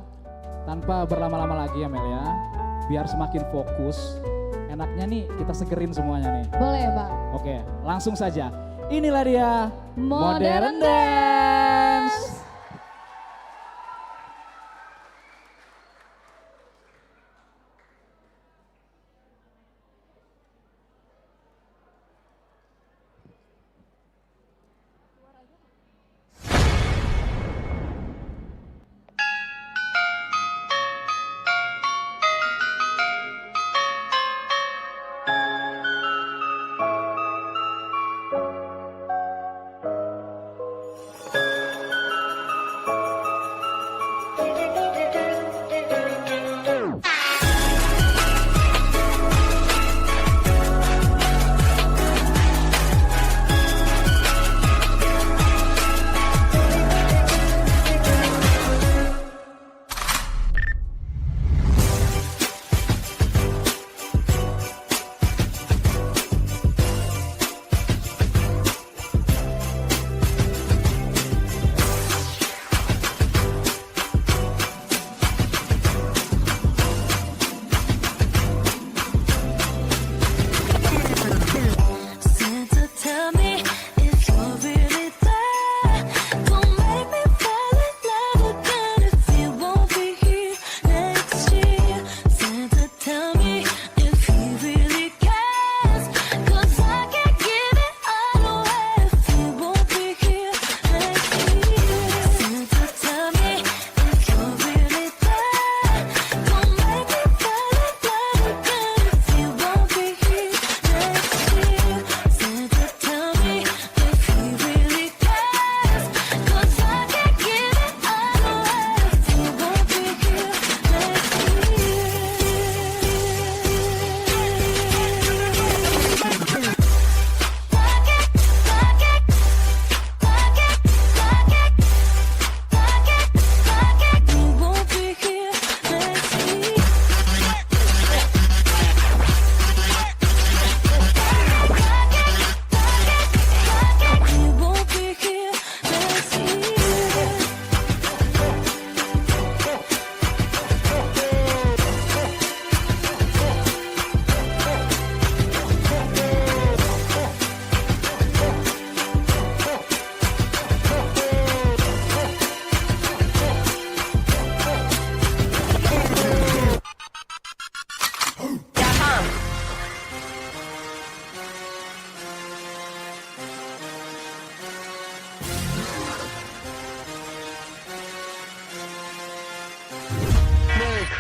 Tanpa berlama-lama lagi ya Mel ya. Biar semakin fokus. Enaknya nih kita segerin semuanya nih. Boleh bang. Oke, langsung saja. Inilah dia Modern Dance.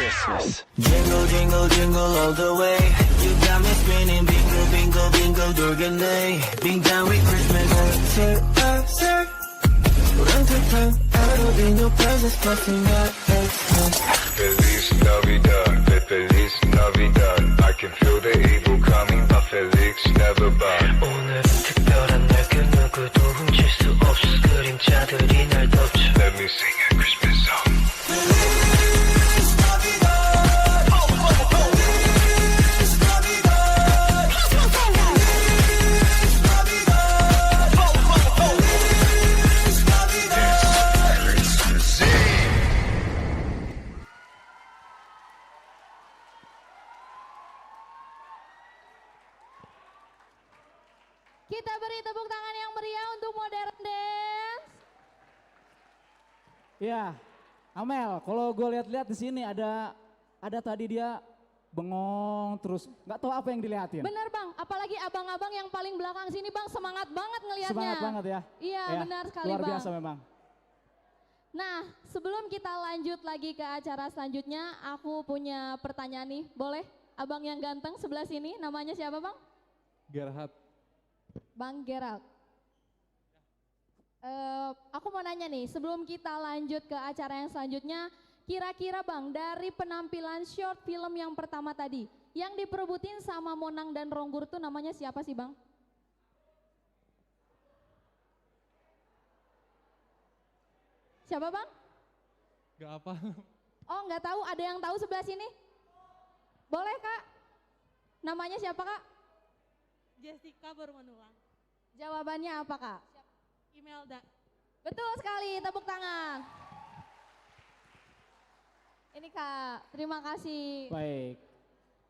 Christmas. Jingle, jingle, jingle all the way. You got me spinning, bingo, bingo, bingo, 돌겠네. Being down with Christmas. Sir, sir. Run to time, out of in your presence, puffing out Xmas. Feliz Navidad, Feliz Navidad. I can feel the evil coming, but Felix never bad. 오늘은 특별한 날 그 누구도 훔칠 수 없어. 그림자들이 날 덮쳐. Let me sing a Christmas song. Kita beri tepuk tangan yang meriah untuk Modern Dance. Ya, Amel, kalau gue lihat-lihat di sini ada tadi dia bengong terus nggak tahu apa yang dilihatin. Benar bang, apalagi abang-abang yang paling belakang sini bang semangat banget ngelihatnya. Semangat banget ya. Iya ya, benar sekali luar bang. biasa memang. Nah sebelum kita lanjut lagi ke acara selanjutnya, aku punya pertanyaan nih, boleh? Abang yang ganteng sebelah sini, namanya siapa bang? Gerhard. Bang Gerald. Aku mau nanya nih, sebelum kita lanjut ke acara yang selanjutnya, kira-kira bang dari penampilan short film yang pertama tadi, yang diperebutin sama Monang dan Ronggur tuh namanya siapa sih bang? Siapa bang? Gak apa. Oh nggak tahu, ada yang tahu sebelah sini? Boleh kak? Namanya siapa kak? Jessica Bermenulang. Jawabannya apa kak? Imelda. Betul sekali, tepuk tangan. Ini kak, terima kasih. Baik,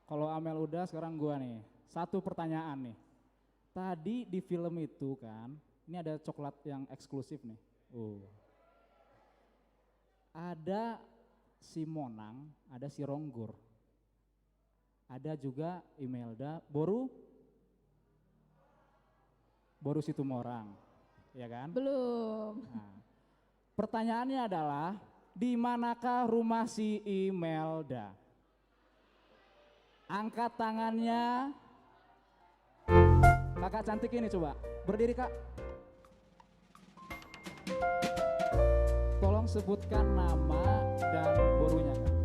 kalau Amel udah, sekarang gua nih. Satu pertanyaan nih. Tadi di film itu kan, ini ada coklat yang eksklusif nih. Ada si Monang, ada si Ronggur. Ada juga Imelda, Boru Situmorang, ya kan? Belum. Nah, pertanyaannya adalah, di manakah rumah si Imelda? Angkat tangannya. Kakak cantik ini coba, berdiri kak. Tolong sebutkan nama dan borunya kak.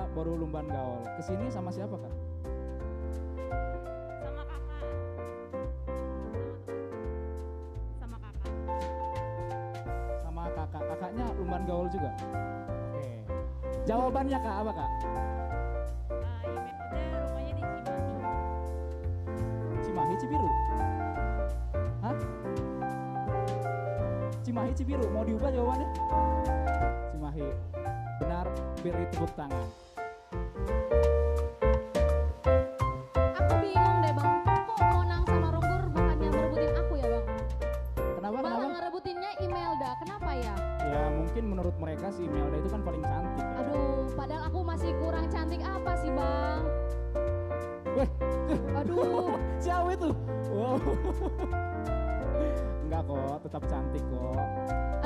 Boru Lumban Gaul. Kesini sama siapa kak? Sama kakak. Sama kakak. Sama kakak. Kakaknya Lumban Gaul juga? Oke. Jawabannya kak apa kak? Imelda rumahnya di Cimahi. Cimahi Cibiru? Hah? Cimahi Cibiru, mau diubah jawabannya? Cimahi. Benar, beri tepuk tangan. Aku bingung deh bang, kok Monang sama Ronggur bukannya merebutin aku ya bang? Kenapa? Malah ngerebutinnya Imelda, kenapa ya? Ya mungkin menurut mereka si Imelda itu kan paling cantik ya. Aduh, padahal aku masih kurang cantik apa sih bang? Weh, aduh. Siapa itu? Wow. Enggak kok, tetap cantik kok.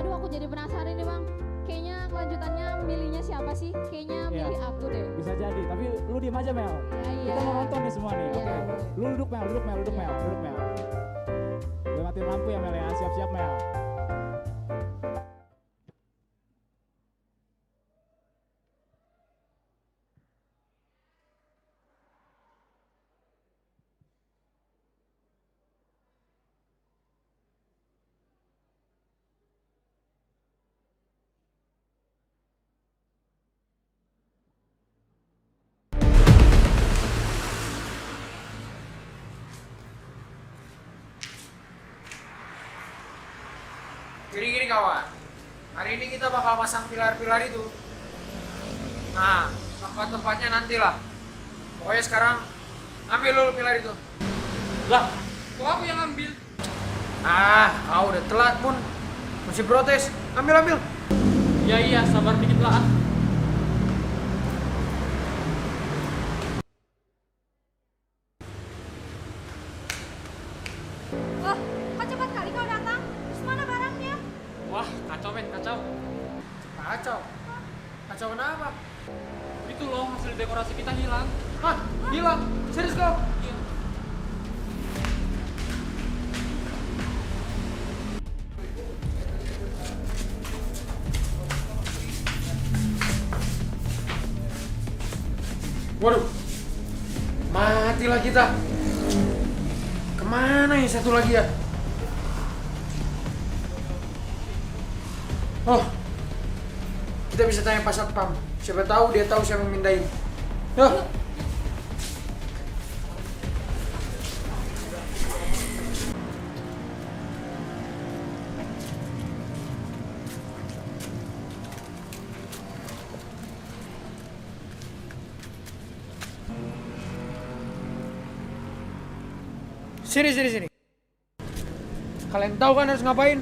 Aduh aku jadi penasaran nih bang. Kayaknya kelanjutannya milihnya siapa sih? Kayaknya milih aku deh. Bisa jadi, tapi lu diem aja Mel. Iya. Kita mau nonton nih semua nih, oke. Lu duduk Mel. Gue matiin lampu ya Mel ya, siap-siap Mel. Jadi gini kawan, hari ini kita bakal pasang pilar-pilar itu. Nah, tempat-tempatnya nantilah. Pokoknya sekarang ambil dulu pilar itu. Lah, kok aku yang ambil? Kau udah telat Mun. Masih protes. Ambil. Iya, sabar dikit lah. Loh, kok cepat kali kau datang? Terus mana barangnya? Wah, kacau men, kacau. Kacau? Kacau kenapa? Itu loh hasil dekorasi kita hilang. Hah? Hilang? Serius kau? Iya. Waduh, matilah kita. Kemana yang satu lagi ya? Oh, kita bisa tanya Pak Satpam. Siapa tahu dia tahu siapa yang mindahin. Yuk. Sini. Kalian tahu kan harus ngapain?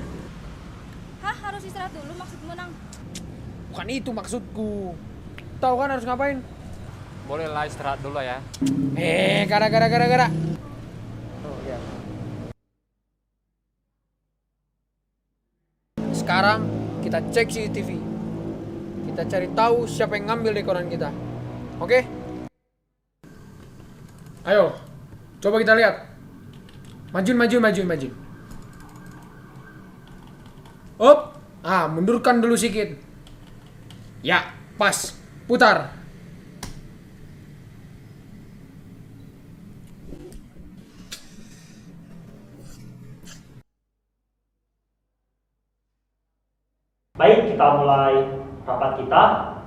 Hah, harus istirahat dulu maksudmu, Nang? Bukan itu maksudku. Tahu kan harus ngapain? Boleh lah istirahat dulu ya. Gara. Oh, iya. Sekarang kita cek CCTV. Kita cari tahu siapa yang ngambil dekoran kita. Oke? Ayo, coba kita lihat. Maju. Op, mundurkan dulu sedikit. Ya, pas. Putar. Baik, kita mulai rapat kita.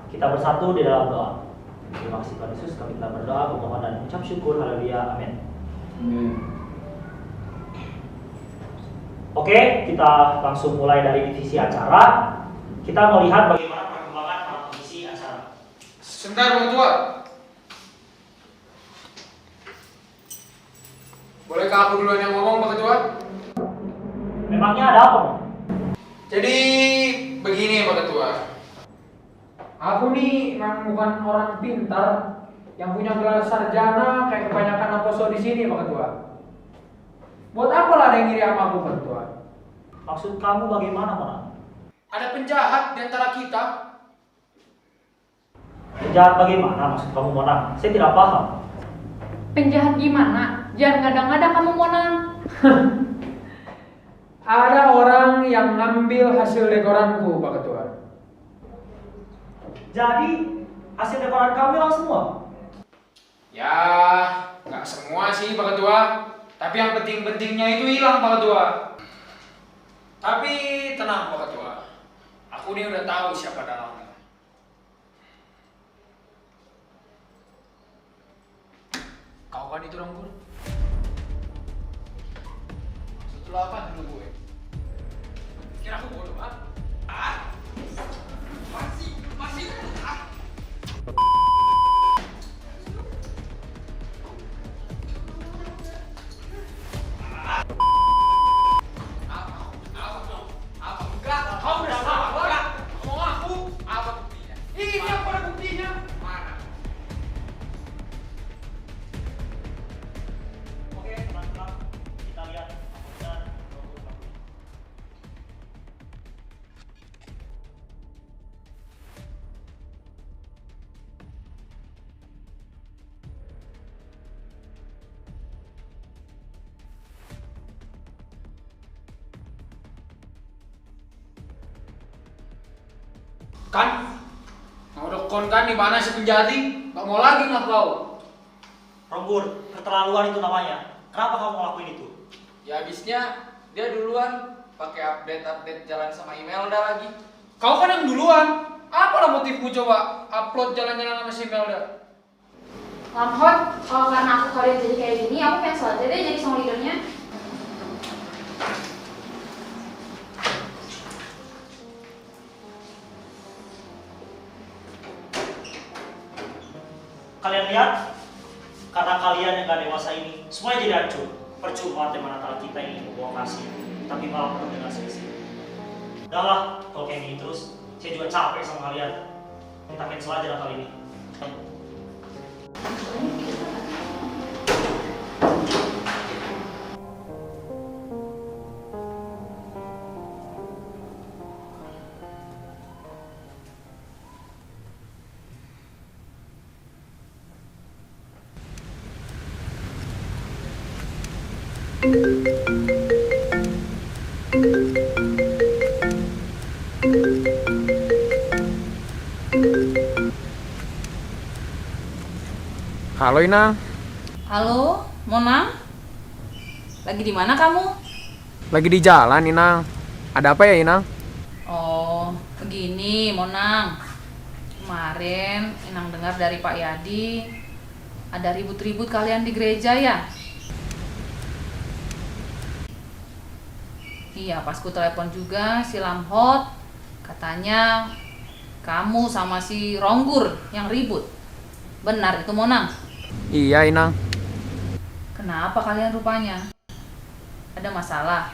Kita bersatu di dalam doa. Terima kasih Tuhan Yesus, kami telah berdoa, memohon dan ucap syukur. Haleluya, amin. Oke, kita langsung mulai dari divisi acara. Kita melihat bagaimana perkembangan para divisi acara. Sebentar, Bang Tua. Bolehkah aku duluan yang ngomong, Pak Ketua? Memangnya ada apa? Jadi begini, Pak Ketua. Aku nih memang bukan orang pintar yang punya gelar sarjana kayak kebanyakan aposo di sini, Pak Ketua. Buat apa lah ada yang ngiri sama aku, Pak Ketua? Maksud kamu bagaimana, Mona? Ada penjahat di antara kita. Penjahat bagaimana maksud kamu, Mona? Saya tidak paham. Penjahat gimana? Jangan ngada-ngada kamu, Monang. Ada orang yang ngambil hasil dekoranku, Pak Ketua. Jadi, hasil dekoran kamu hilang semua? Ya, nggak semua sih, Pak Ketua. Tapi yang penting-pentingnya itu hilang, Pak Ketua. Tapi tenang, Pak Ketua. Aku nih udah tahu siapa dalangnya. Kau kan itu dong, Gur? Setelah apa dulu gue? Kira aku bodoh, ah? Masih. Kan? Mau dekon kan di mana si penjati? Gak mau lagi nggak kau? Rombur, keterlaluan itu namanya. Kenapa kamu ngelakuin itu? Ya habisnya dia duluan pakai update jalan sama Imelda lagi. Kau kan yang duluan. Apalah motifmu coba upload jalan-jalan sama si Imelda? Lamhot, kalau karena aku kalian jadi kayak gini, aku cancel aja deh jadi song leadernya. Kalian lihat, karena kalian yang gak dewasa ini, semuanya jadi hancur. Percuma tema Natal kita ini membawa kasih, tapi malah penuh dengan selisih. Udahlah, kalau kayak gini terus, saya juga capek sama kalian. Kita cancel aja Natal ini. Halo Inang. Halo, Mona. Lagi di mana kamu? Lagi di jalan Inang. Ada apa ya Inang? Oh, begini Monang. Kemarin Inang dengar dari Pak Yadi ada ribut-ribut kalian di gereja ya? Iya, pas ku telepon juga si Lamhot, katanya kamu sama si Ronggur yang ribut. Benar itu Monang? Iya Inang. Kenapa kalian rupanya? Ada masalah?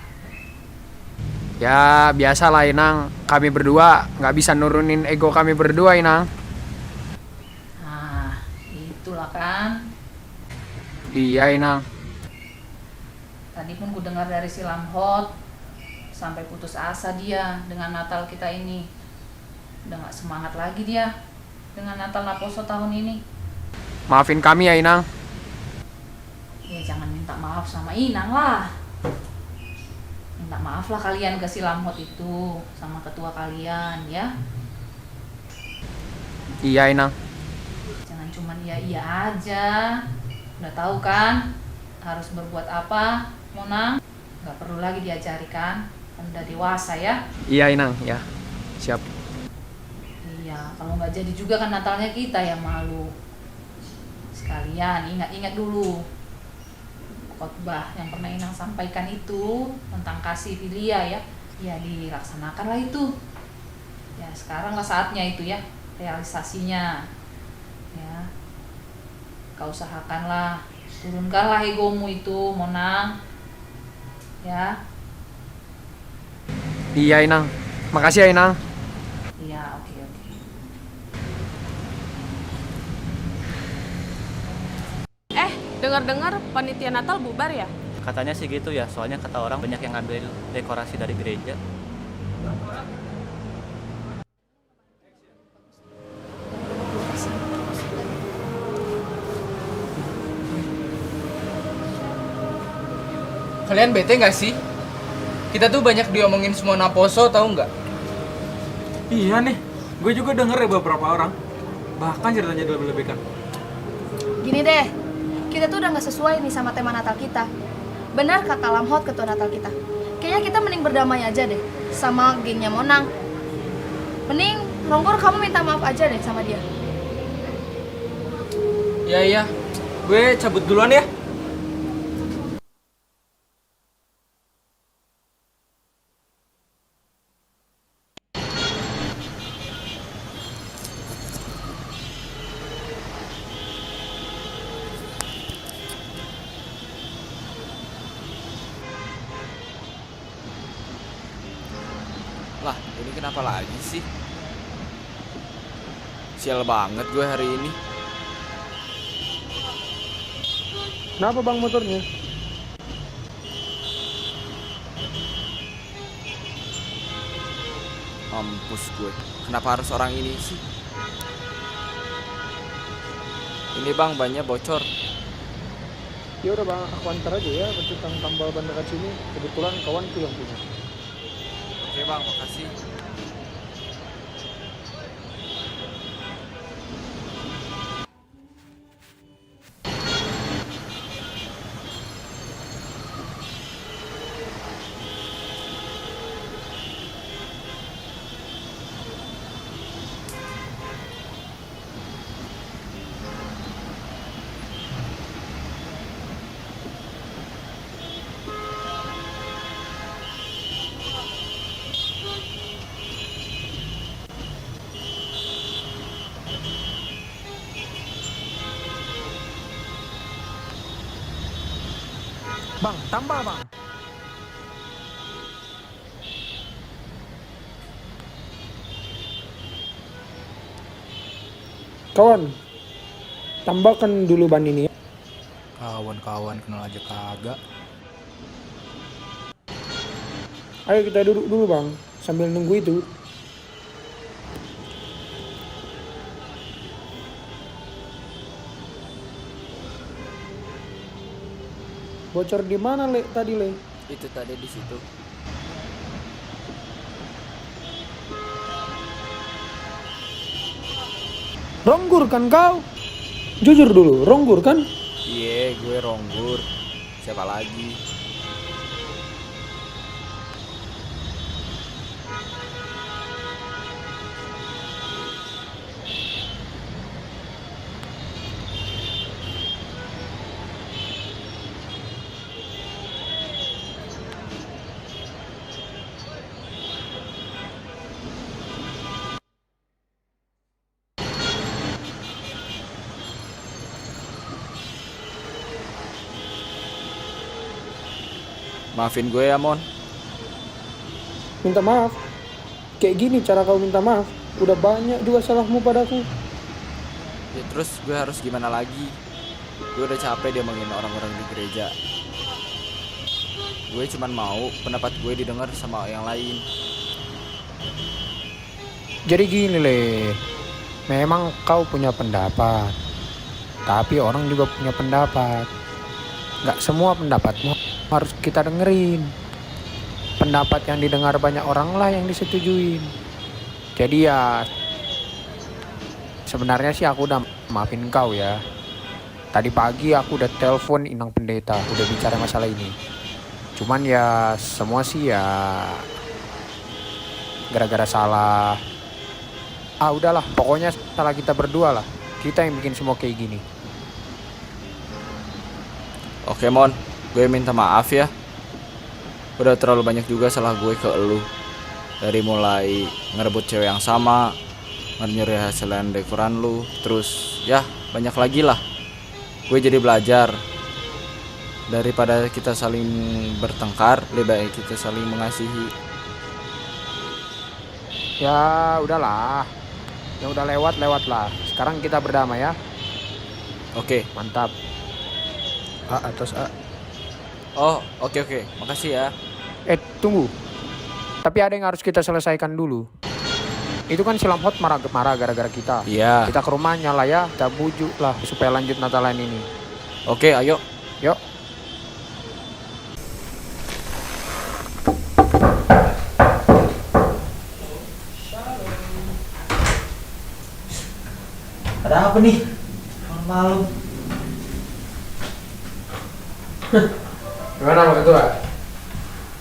Ya biasalah Inang. Kami berdua nggak bisa nurunin ego kami berdua Inang. Nah, itulah kan. Iya Inang. Tadi pun ku dengar dari si Lamhot, sampai putus asa dia dengan Natal kita ini. Udah gak semangat lagi dia dengan Natal Naposo tahun ini. Maafin kami ya Inang. Ya jangan minta maaf sama Inang lah. Minta maaf lah kalian ke si Lamhot itu sama ketua kalian ya. Iya Inang. Jangan cuman iya aja. Udah tahu kan harus berbuat apa, Monang? Gak perlu lagi diajari kan udah dewasa ya. Iya Inang, ya. Siap. Iya, kalau nggak jadi juga kan Natalnya kita yang malu. Sekalian ingat-ingat dulu khotbah yang pernah Inang sampaikan itu tentang kasih filia ya. Ya dilaksanakanlah itu. Ya sekarang lah saatnya itu ya realisasinya. Ya. Kau usahakanlah, turunkanlah egomu itu, Monang. Ya. Iya Inang. Makasih ya Inang. Iya, oke. Dengar-dengar panitia Natal bubar ya? Katanya sih gitu ya, soalnya kata orang banyak yang ngambil dekorasi dari gereja. Kalian bete gak sih? Kita tuh banyak diomongin semua Naposo, tahu nggak? Iya nih, gue juga denger ya beberapa orang. Bahkan ceritanya dilebih-lebihkan. Gini deh, kita tuh udah gak sesuai nih sama tema Natal kita. Benar kata Lamhot, ketua Natal kita. Kayaknya kita mending berdamai aja deh sama gengnya Monang. Mending Ronggur kamu minta maaf aja deh sama dia. Iya, gue cabut duluan ya. Lah, ini kenapa lagi sih? Sial banget gue hari ini. Kenapa bang motornya? Mampus gue. Kenapa harus orang ini sih? Ini bang, bannya bocor. Ya udah bang, aku antar aja ya ke tukang tambal ban dekat sini. Kebetulan kawanku yang punya. Oke bang, makasih. Bang, tambah bang. Kawan, tambahkan dulu ban ini ya. Kawan-kawan kenal aja kagak. Ayo kita duduk dulu bang, sambil nunggu itu. Bocor di mana, Le? Tadi, Le? Itu tadi di situ. Ronggur kan kau? Jujur dulu, Ronggur kan? Iya, gue Ronggur. Siapa lagi? Maafin gue ya, Mon. Minta maaf? Kayak gini cara kau minta maaf? Udah banyak juga salahmu padaku. Ya terus gue harus gimana lagi? Gue udah capek dia mengin orang-orang di gereja. Gue cuman mau pendapat gue didengar sama yang lain. Jadi gini, Le. Memang kau punya pendapat. Tapi orang juga punya pendapat. Gak semua pendapatmu harus kita dengerin. Pendapat yang didengar banyak orang lah yang disetujuin. Jadi ya, sebenarnya sih aku udah maafin kau ya. Tadi pagi aku udah telepon Inang Pendeta, udah bicara masalah ini. Cuman ya semua sih ya gara-gara salah. Udahlah, pokoknya salah kita berdua lah. Kita yang bikin semua kayak gini. Oke, Mon. Gue minta maaf ya. Udah terlalu banyak juga salah gue ke elu. Dari mulai ngerebut cewek yang sama, nyuri hasilan dekoran lu, terus ya banyak lagi lah. Gue jadi belajar. Daripada kita saling bertengkar, lebih baik kita saling mengasihi. Ya udahlah. Yang udah lewat lah. Sekarang kita berdamai ya. Oke, mantap. Atas A. Oh, oke. Makasih ya. Tunggu. Tapi ada yang harus kita selesaikan dulu. Itu kan si Lamhot marah gara-gara kita. Iya. Kita ke rumahnya lah ya. Kita bujuk lah supaya lanjut Natalan ini. Oke, ayo. Yuk. Ada apa nih? Malam-malam. Gimana Pak Ketua?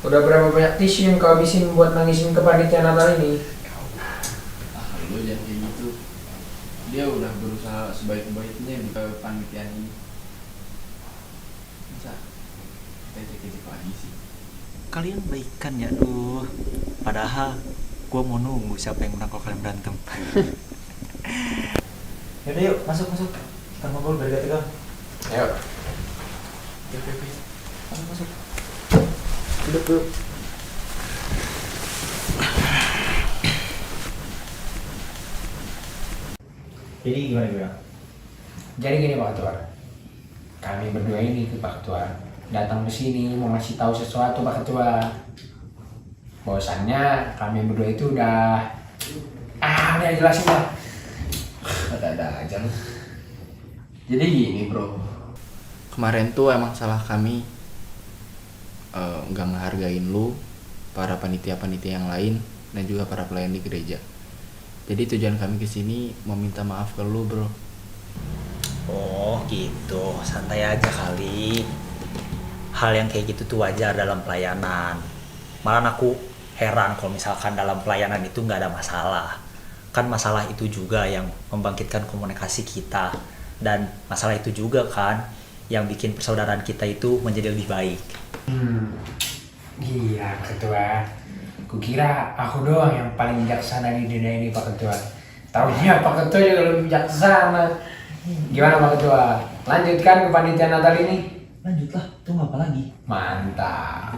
Udah berapa banyak tisu yang kau habisin buat nangisin kepanitiaan Natal ini? Lu jangan kayak gitu. Dia udah berusaha sebaik-baiknya di kepanitiaan ini. Masa kita cek lagi sih? Kalian baikan ya, duh. Padahal gue mau nunggu siapa yang menang kalau kalian berantem. Yaudah yuk, masuk. Kita ngobrol berdekat. Ayo. Masuk. Duduk. Jadi gimana? Jadi gini Pak Ketua. Kami berdua ini Pak Ketua datang ke sini mau ngasih tahu sesuatu Pak Ketua. Bahwasannya kami berdua itu udah jelasin lah. Ada aja lu. Jadi gini, Bro. Kemarin tuh emang salah kami nggak ngehargain lu, para panitia-panitia yang lain, dan juga para pelayan di gereja. Jadi tujuan kami kesini mau minta maaf ke lu, Bro. Oh gitu, santai aja kali. Hal yang kayak gitu tuh wajar dalam pelayanan. Malah aku heran kalau misalkan dalam pelayanan itu nggak ada masalah. Kan masalah itu juga yang membangkitkan komunikasi kita. Dan masalah itu juga kan yang bikin persaudaraan kita itu menjadi lebih baik. Iya Ketua. Kukira aku doang yang paling bijaksana di dunia ini Pak Ketua. Taunya Pak Ketua juga lebih bijaksana. Gimana Pak Ketua? Lanjutkan ke panitia Natal ini? Lanjutlah, tunggu apa lagi? Mantap.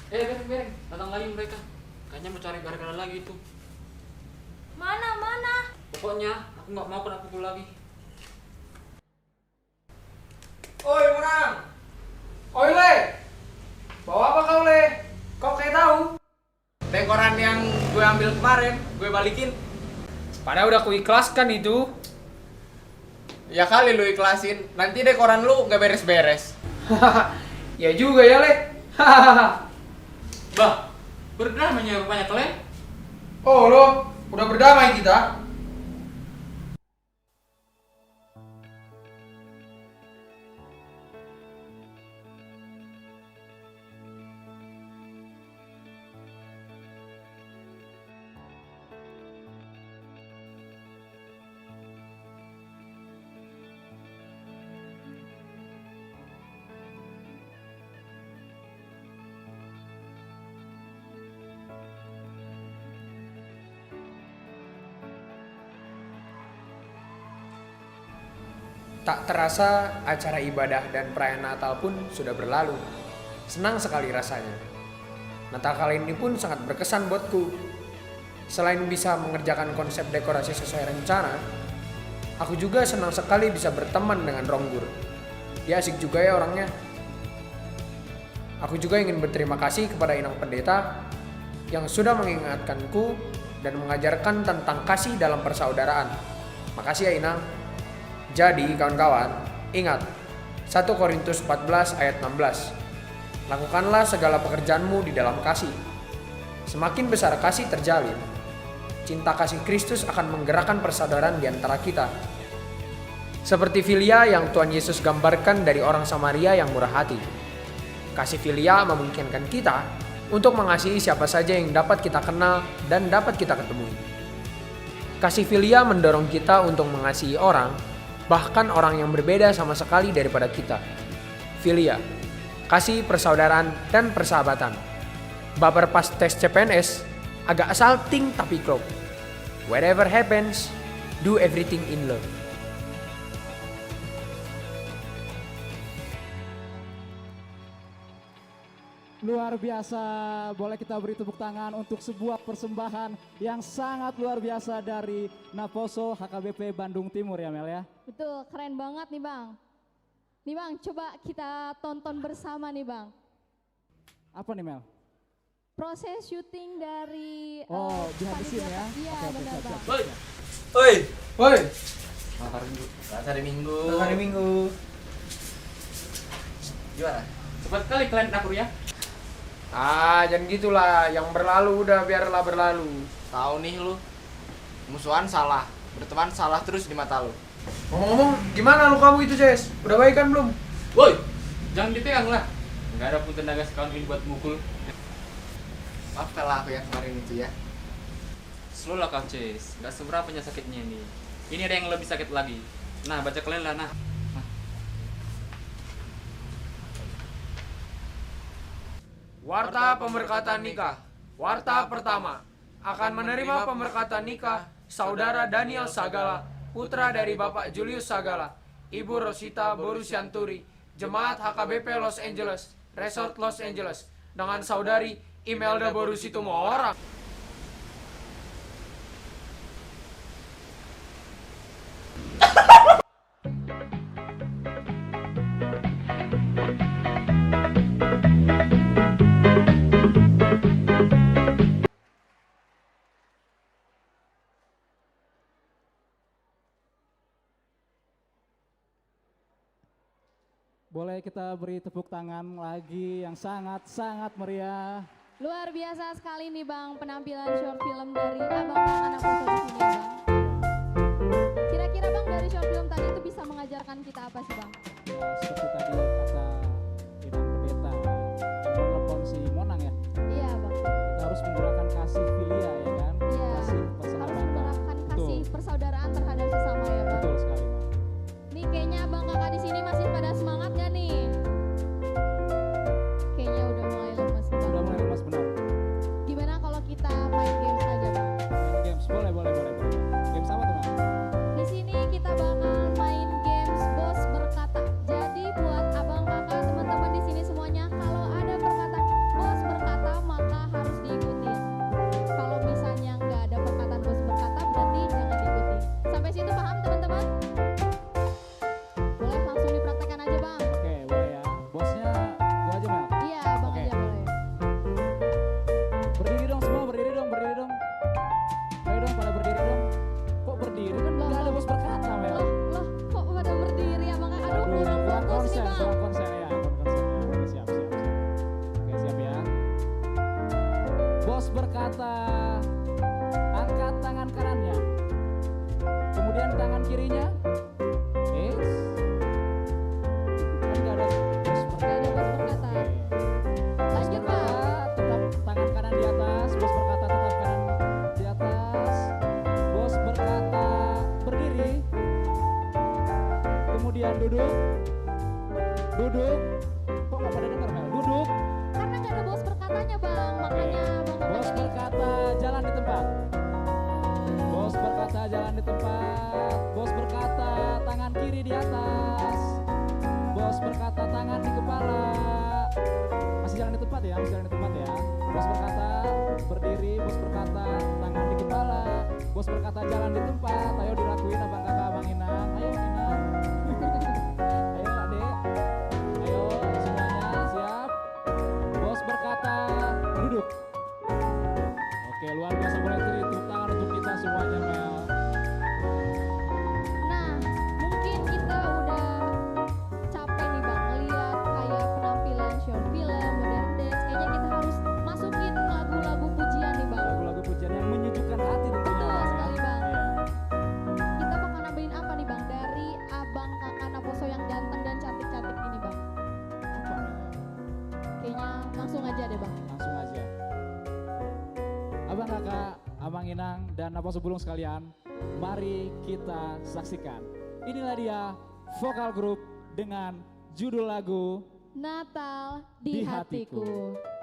Bereng, datang lagi mereka. Kayaknya mau cari gara-gara lagi itu. Mana? Pokoknya aku nggak mau kena pukul lagi. Oi Monang. Oi Le. Bawa apa kau Le? Kau kayak tahu? Dekoran yang gue ambil kemarin, gue balikin. Padahal udah kuikhlaskan itu. Ya kali lu ikhlasin, nanti dekoran lu gak beres-beres. Ya juga ya Le. Bah, berdamainya rupanya kalian. Oh lo, udah berdamai kita. Tak terasa acara ibadah dan perayaan Natal pun sudah berlalu. Senang sekali rasanya. Natal kali ini pun sangat berkesan buatku. Selain bisa mengerjakan konsep dekorasi sesuai rencana, aku juga senang sekali bisa berteman dengan Ronggur. Dia asik juga ya orangnya. Aku juga ingin berterima kasih kepada Inang Pendeta yang sudah mengingatkanku dan mengajarkan tentang kasih dalam persaudaraan. Makasih ya Inang. Jadi kawan-kawan, ingat 1 Korintus 14 ayat 16. Lakukanlah segala pekerjaanmu di dalam kasih. Semakin besar kasih terjalin, cinta kasih Kristus akan menggerakkan persaudaraan di antara kita. Seperti filia yang Tuhan Yesus gambarkan dari orang Samaria yang murah hati. Kasih filia memungkinkan kita untuk mengasihi siapa saja yang dapat kita kenal dan dapat kita ketemui. Kasih filia mendorong kita untuk mengasihi orang, bahkan orang yang berbeda sama sekali daripada kita. Filia, kasih persaudaraan dan persahabatan. Baper pas tes CPNS, agak salting tapi klop. Whatever happens, do everything in love. Luar biasa, boleh kita beri tepuk tangan untuk sebuah persembahan yang sangat luar biasa dari Naposo HKBP Bandung Timur ya Mel ya. Betul, keren banget nih Bang. Nih Bang, coba kita tonton bersama nih Bang. Apa nih Mel? Proses syuting dari behind the scene ya? Iya, benar Bang. Woi. Hari Minggu. Hari Minggu. Gimana? Cepat kali kalian dapur ya. Jangan gitulah, yang berlalu udah biarlah berlalu. Tahu nih lu, musuhan salah, berteman salah terus di mata lu. Ngomong-ngomong, gimana lu kamu itu Jess? Udah baikan belum? Woi, jangan dipegang lah. Nggak ada pun tenaga sekawan ini buat mukul. Maaf kalah aku yang kemarin itu ya. Slow lah kau Ces, nggak seberapanya sakitnya ini. Ini ada yang lebih sakit lagi. Nah, baca kalian lah, nah. Warta pemberkatan nikah. Warta pertama. Akan menerima pemberkatan nikah Saudara Daniel Sagala, putra dari Bapak Julius Sagala, Ibu Rosita Borusianturi, Jemaat HKBP Los Angeles, Resort Los Angeles, dengan Saudari Imelda Borusitomoorang. Boleh kita beri tepuk tangan lagi yang sangat-sangat meriah. Luar biasa sekali nih Bang, penampilan short film dari abang-abang anak muda di sini ya Bang. Kira-kira Bang dari short film tadi itu bisa mengajarkan kita apa sih Bang? Seperti tadi kata Inang Pendeta, menelepon si Monang ya. Iya Bang. Kita harus menggunakan kasih filia ya kan. Iya. Kasih Harus persahabatan. menggunakan kasih persaudaraan terhadap sesama ya Bang. Betul sekali Bang. Nih kayaknya abang kakak di sini masih pada semangat gak nih? Kayaknya udah mulai lemas nih Bang. Udah mulai lemas benar. Gimana kalau kita main games aja Bang? Main games boleh. Games apa tuh Bang? Di sini kita bakal main games bos berkata. Jadi buat abang bos berkata, angkat tangan kanannya. Kemudian tangan kirinya. Eits. Kan nggak ada bos berkata. Lanjut bang. Tetap tangan kanan di atas. Bos berkata tetap kanan di atas. Bos berkata berdiri. Kemudian duduk. Duduk. Kok nggak pada dengar Mel? Duduk. Karena nggak ada bos berkatanya bang, makanya bang. Bos berkata jalan di tempat. Bos berkata jalan di tempat. Bos berkata tangan kiri di atas. Bos berkata tangan di kepala. Masih jalan di tempat ya, masih jalan di tempat ya. Bos berkata berdiri. Bos berkata tangan di kepala. Bos berkata jalan di tempat. Ayo dilakuin abang kakak abang Inang. Ayo Inang. Ayo adek. Ayo semuanya siap. Bos berkata duduk. Oke, luar biasa, boleh tepuk tangan untuk kita semuanya Mel. Nah, mungkin kita udah capek nih bang ngeliat kayak penampilan short film, modern dance. Kayaknya kita harus masukin lagu-lagu pujian nih bang. Lagu-lagu pujian yang menyejukkan hati tentunya. Betul sekali bang. Iya. Kita bakal nambahin apa nih bang dari abang kakak Naposo yang ganteng dan cantik-cantik ini bang? Apa Mel? Kayaknya langsung aja deh bang. Langsung aja. Abang kakak, abang Inang dan Naposo Bulung sekalian, mari kita saksikan. Inilah dia vokal grup dengan judul lagu Natal di Di Hatiku. hatiku.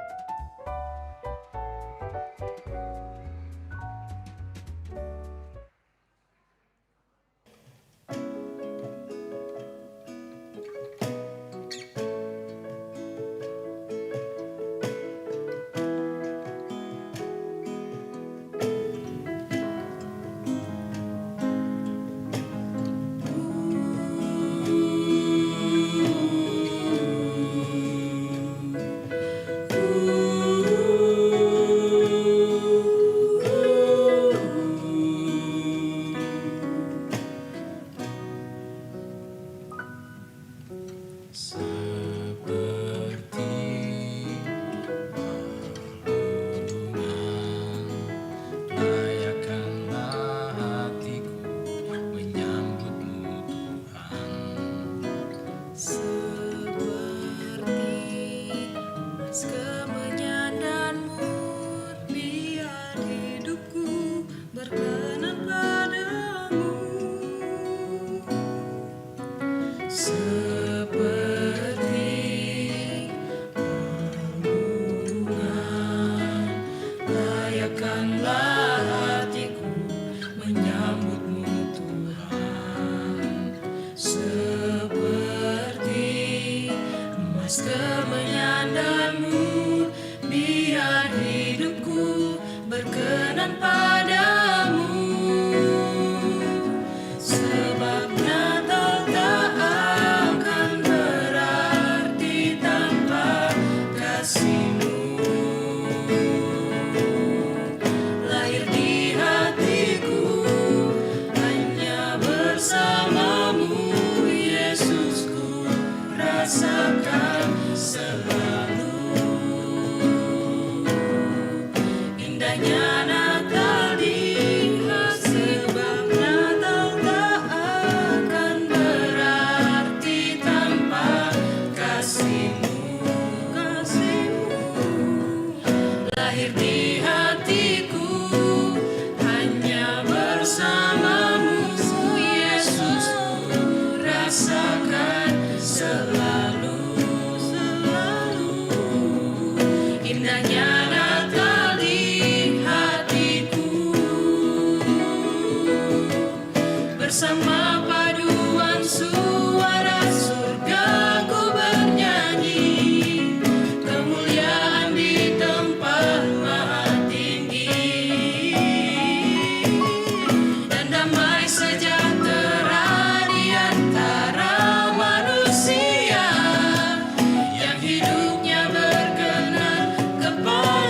Kepada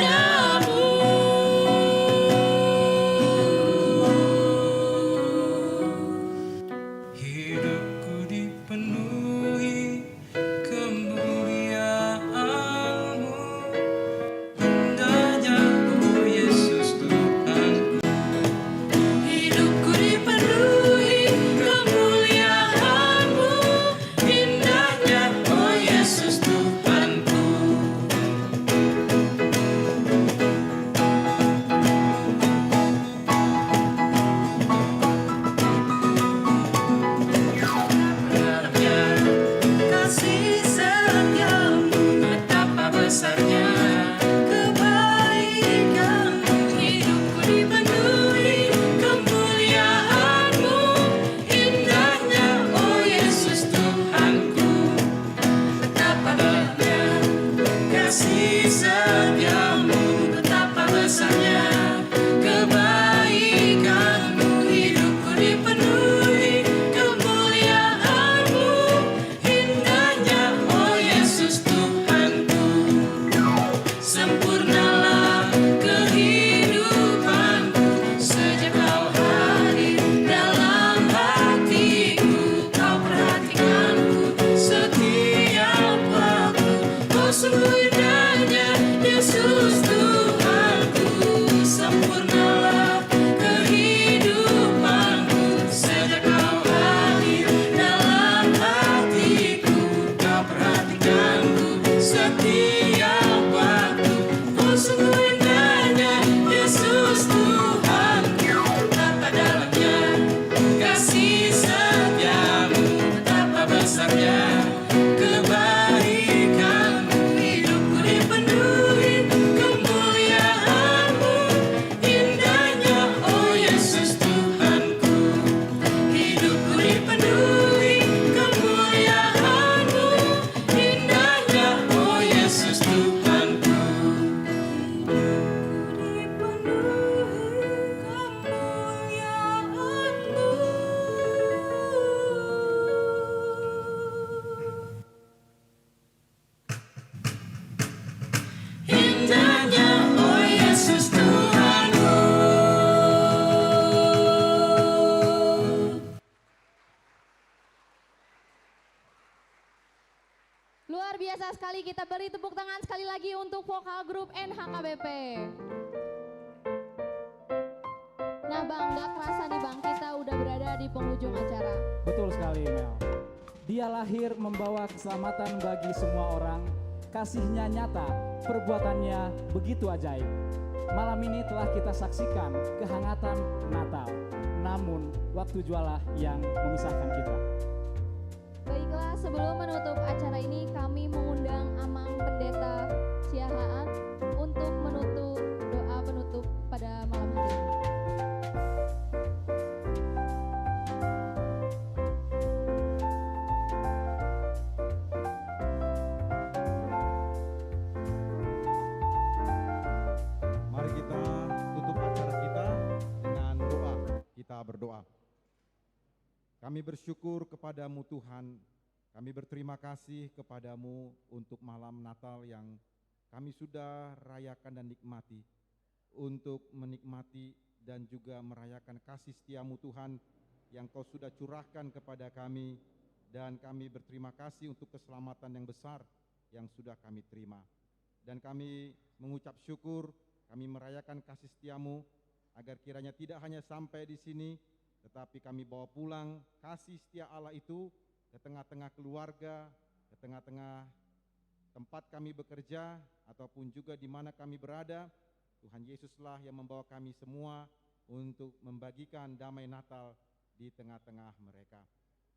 kebaikan-Mu, hidupku dipenuhi kemuliaan-Mu, indahnya oh Yesus Tuhanku, betapa dalamnya kasih setiamu, betapa besarnya kebaikan-Mu, hidupku dipenuhi kemuliaan-Mu, indahnya oh Yesus Tuhanku. Sempurnalah kehidupanku sejak Kau hadir dalam hatiku, Kau perhatikanku setiap waktu. Oh sungguh indahnya Yesus Tuhanku, sempurnalah kehidupanku sejak Kau hadir dalam hatiku, Kau perhatikanku setiap waktu. Oh sungguh indahnya Yesus Tuhanku, betapa dalamnya kasih setiamu, betapa besarnya kebaikan-Mu, hidupku dipenuhi kemuliaan-Mu, indahnya oh Yesus Tuhanku, hidupku dipenuhi kemuliaan-Mu, indahnya oh Yesus Tuhanku. Indahnya oh Yesus Tuhanku. Luar biasa sekali, kita beri tepuk tangan sekali lagi untuk vokal grup NHKBP. Nah Bang, gak kerasa nih Bang, kita udah berada di penghujung acara. Betul sekali Mel. Dia lahir membawa keselamatan bagi semua orang. Kasihnya nyata, perbuatannya begitu ajaib. Malam ini telah kita saksikan kehangatan Natal. Namun waktu jualah yang memisahkan kita. Baiklah, sebelum menutup acara ini kami mengundang Amang Pendeta Siahaan untuk menutup doa penutup pada malam hari ini. Mari kita tutup acara kita dengan doa. Kita berdoa. Kami bersyukur kepadamu Tuhan, kami berterima kasih kepadamu untuk malam Natal yang kami sudah rayakan dan nikmati, untuk menikmati dan juga merayakan kasih setiamu Tuhan yang Kau sudah curahkan kepada kami, dan kami berterima kasih untuk keselamatan yang besar yang sudah kami terima. Dan kami mengucap syukur, kami merayakan kasih setiamu agar kiranya tidak hanya sampai di sini, tetapi kami bawa pulang kasih setia Allah itu ke tengah-tengah keluarga, ke tengah-tengah tempat kami bekerja, ataupun juga di mana kami berada. Tuhan Yesuslah yang membawa kami semua untuk membagikan damai Natal di tengah-tengah mereka.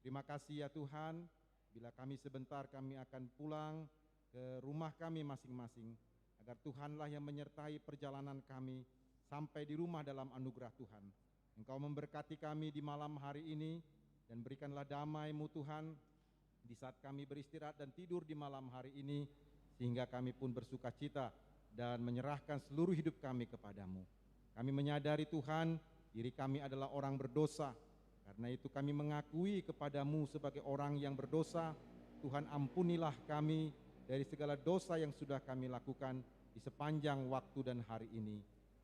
Terima kasih ya Tuhan, bila kami sebentar kami akan pulang ke rumah kami masing-masing, agar Tuhanlah yang menyertai perjalanan kami sampai di rumah dalam anugerah Tuhan. Engkau memberkati kami di malam hari ini, dan berikanlah damai-Mu Tuhan di saat kami beristirahat dan tidur di malam hari ini, sehingga kami pun bersuka cita dan menyerahkan seluruh hidup kami kepadamu. Kami menyadari Tuhan, diri kami adalah orang berdosa, karena itu kami mengakui kepadamu sebagai orang yang berdosa. Tuhan, ampunilah kami dari segala dosa yang sudah kami lakukan di sepanjang waktu dan hari ini.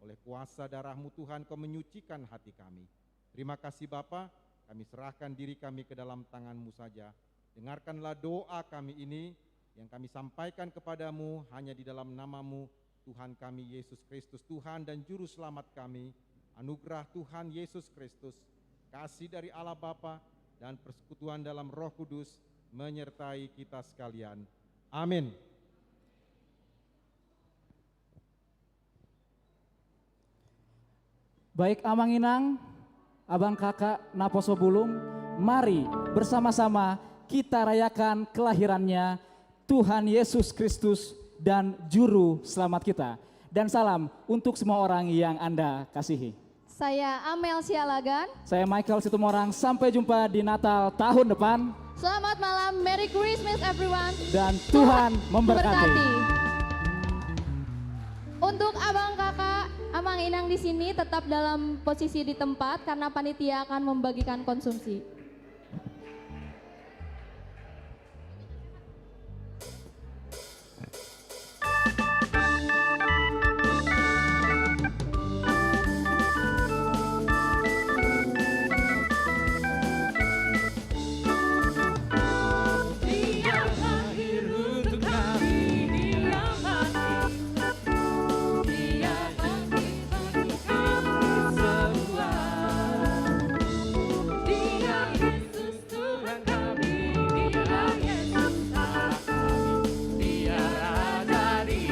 Oleh kuasa darah-Mu Tuhan, Kau menyucikan hati kami. Terima kasih Bapa, kami serahkan diri kami ke dalam tangan-Mu saja. Dengarkanlah doa kami ini yang kami sampaikan kepadamu hanya di dalam nama-Mu, Tuhan kami Yesus Kristus, Tuhan dan Juru Selamat kami. Anugerah Tuhan Yesus Kristus, kasih dari Allah Bapa, dan persekutuan dalam Roh Kudus menyertai kita sekalian. Amin. Baik Amang Inang, Abang Kakak Naposo Bulung, mari bersama-sama kita rayakan kelahirannya Tuhan Yesus Kristus dan juru selamat kita. Dan salam untuk semua orang yang Anda kasihi. Saya Amel Sialagan. Saya Michael Situmorang, sampai jumpa di Natal tahun depan. Selamat malam, Merry Christmas everyone. Dan Tuhan memberkati. Untuk abang kakak, amang inang di sini tetap dalam posisi di tempat karena panitia akan membagikan konsumsi.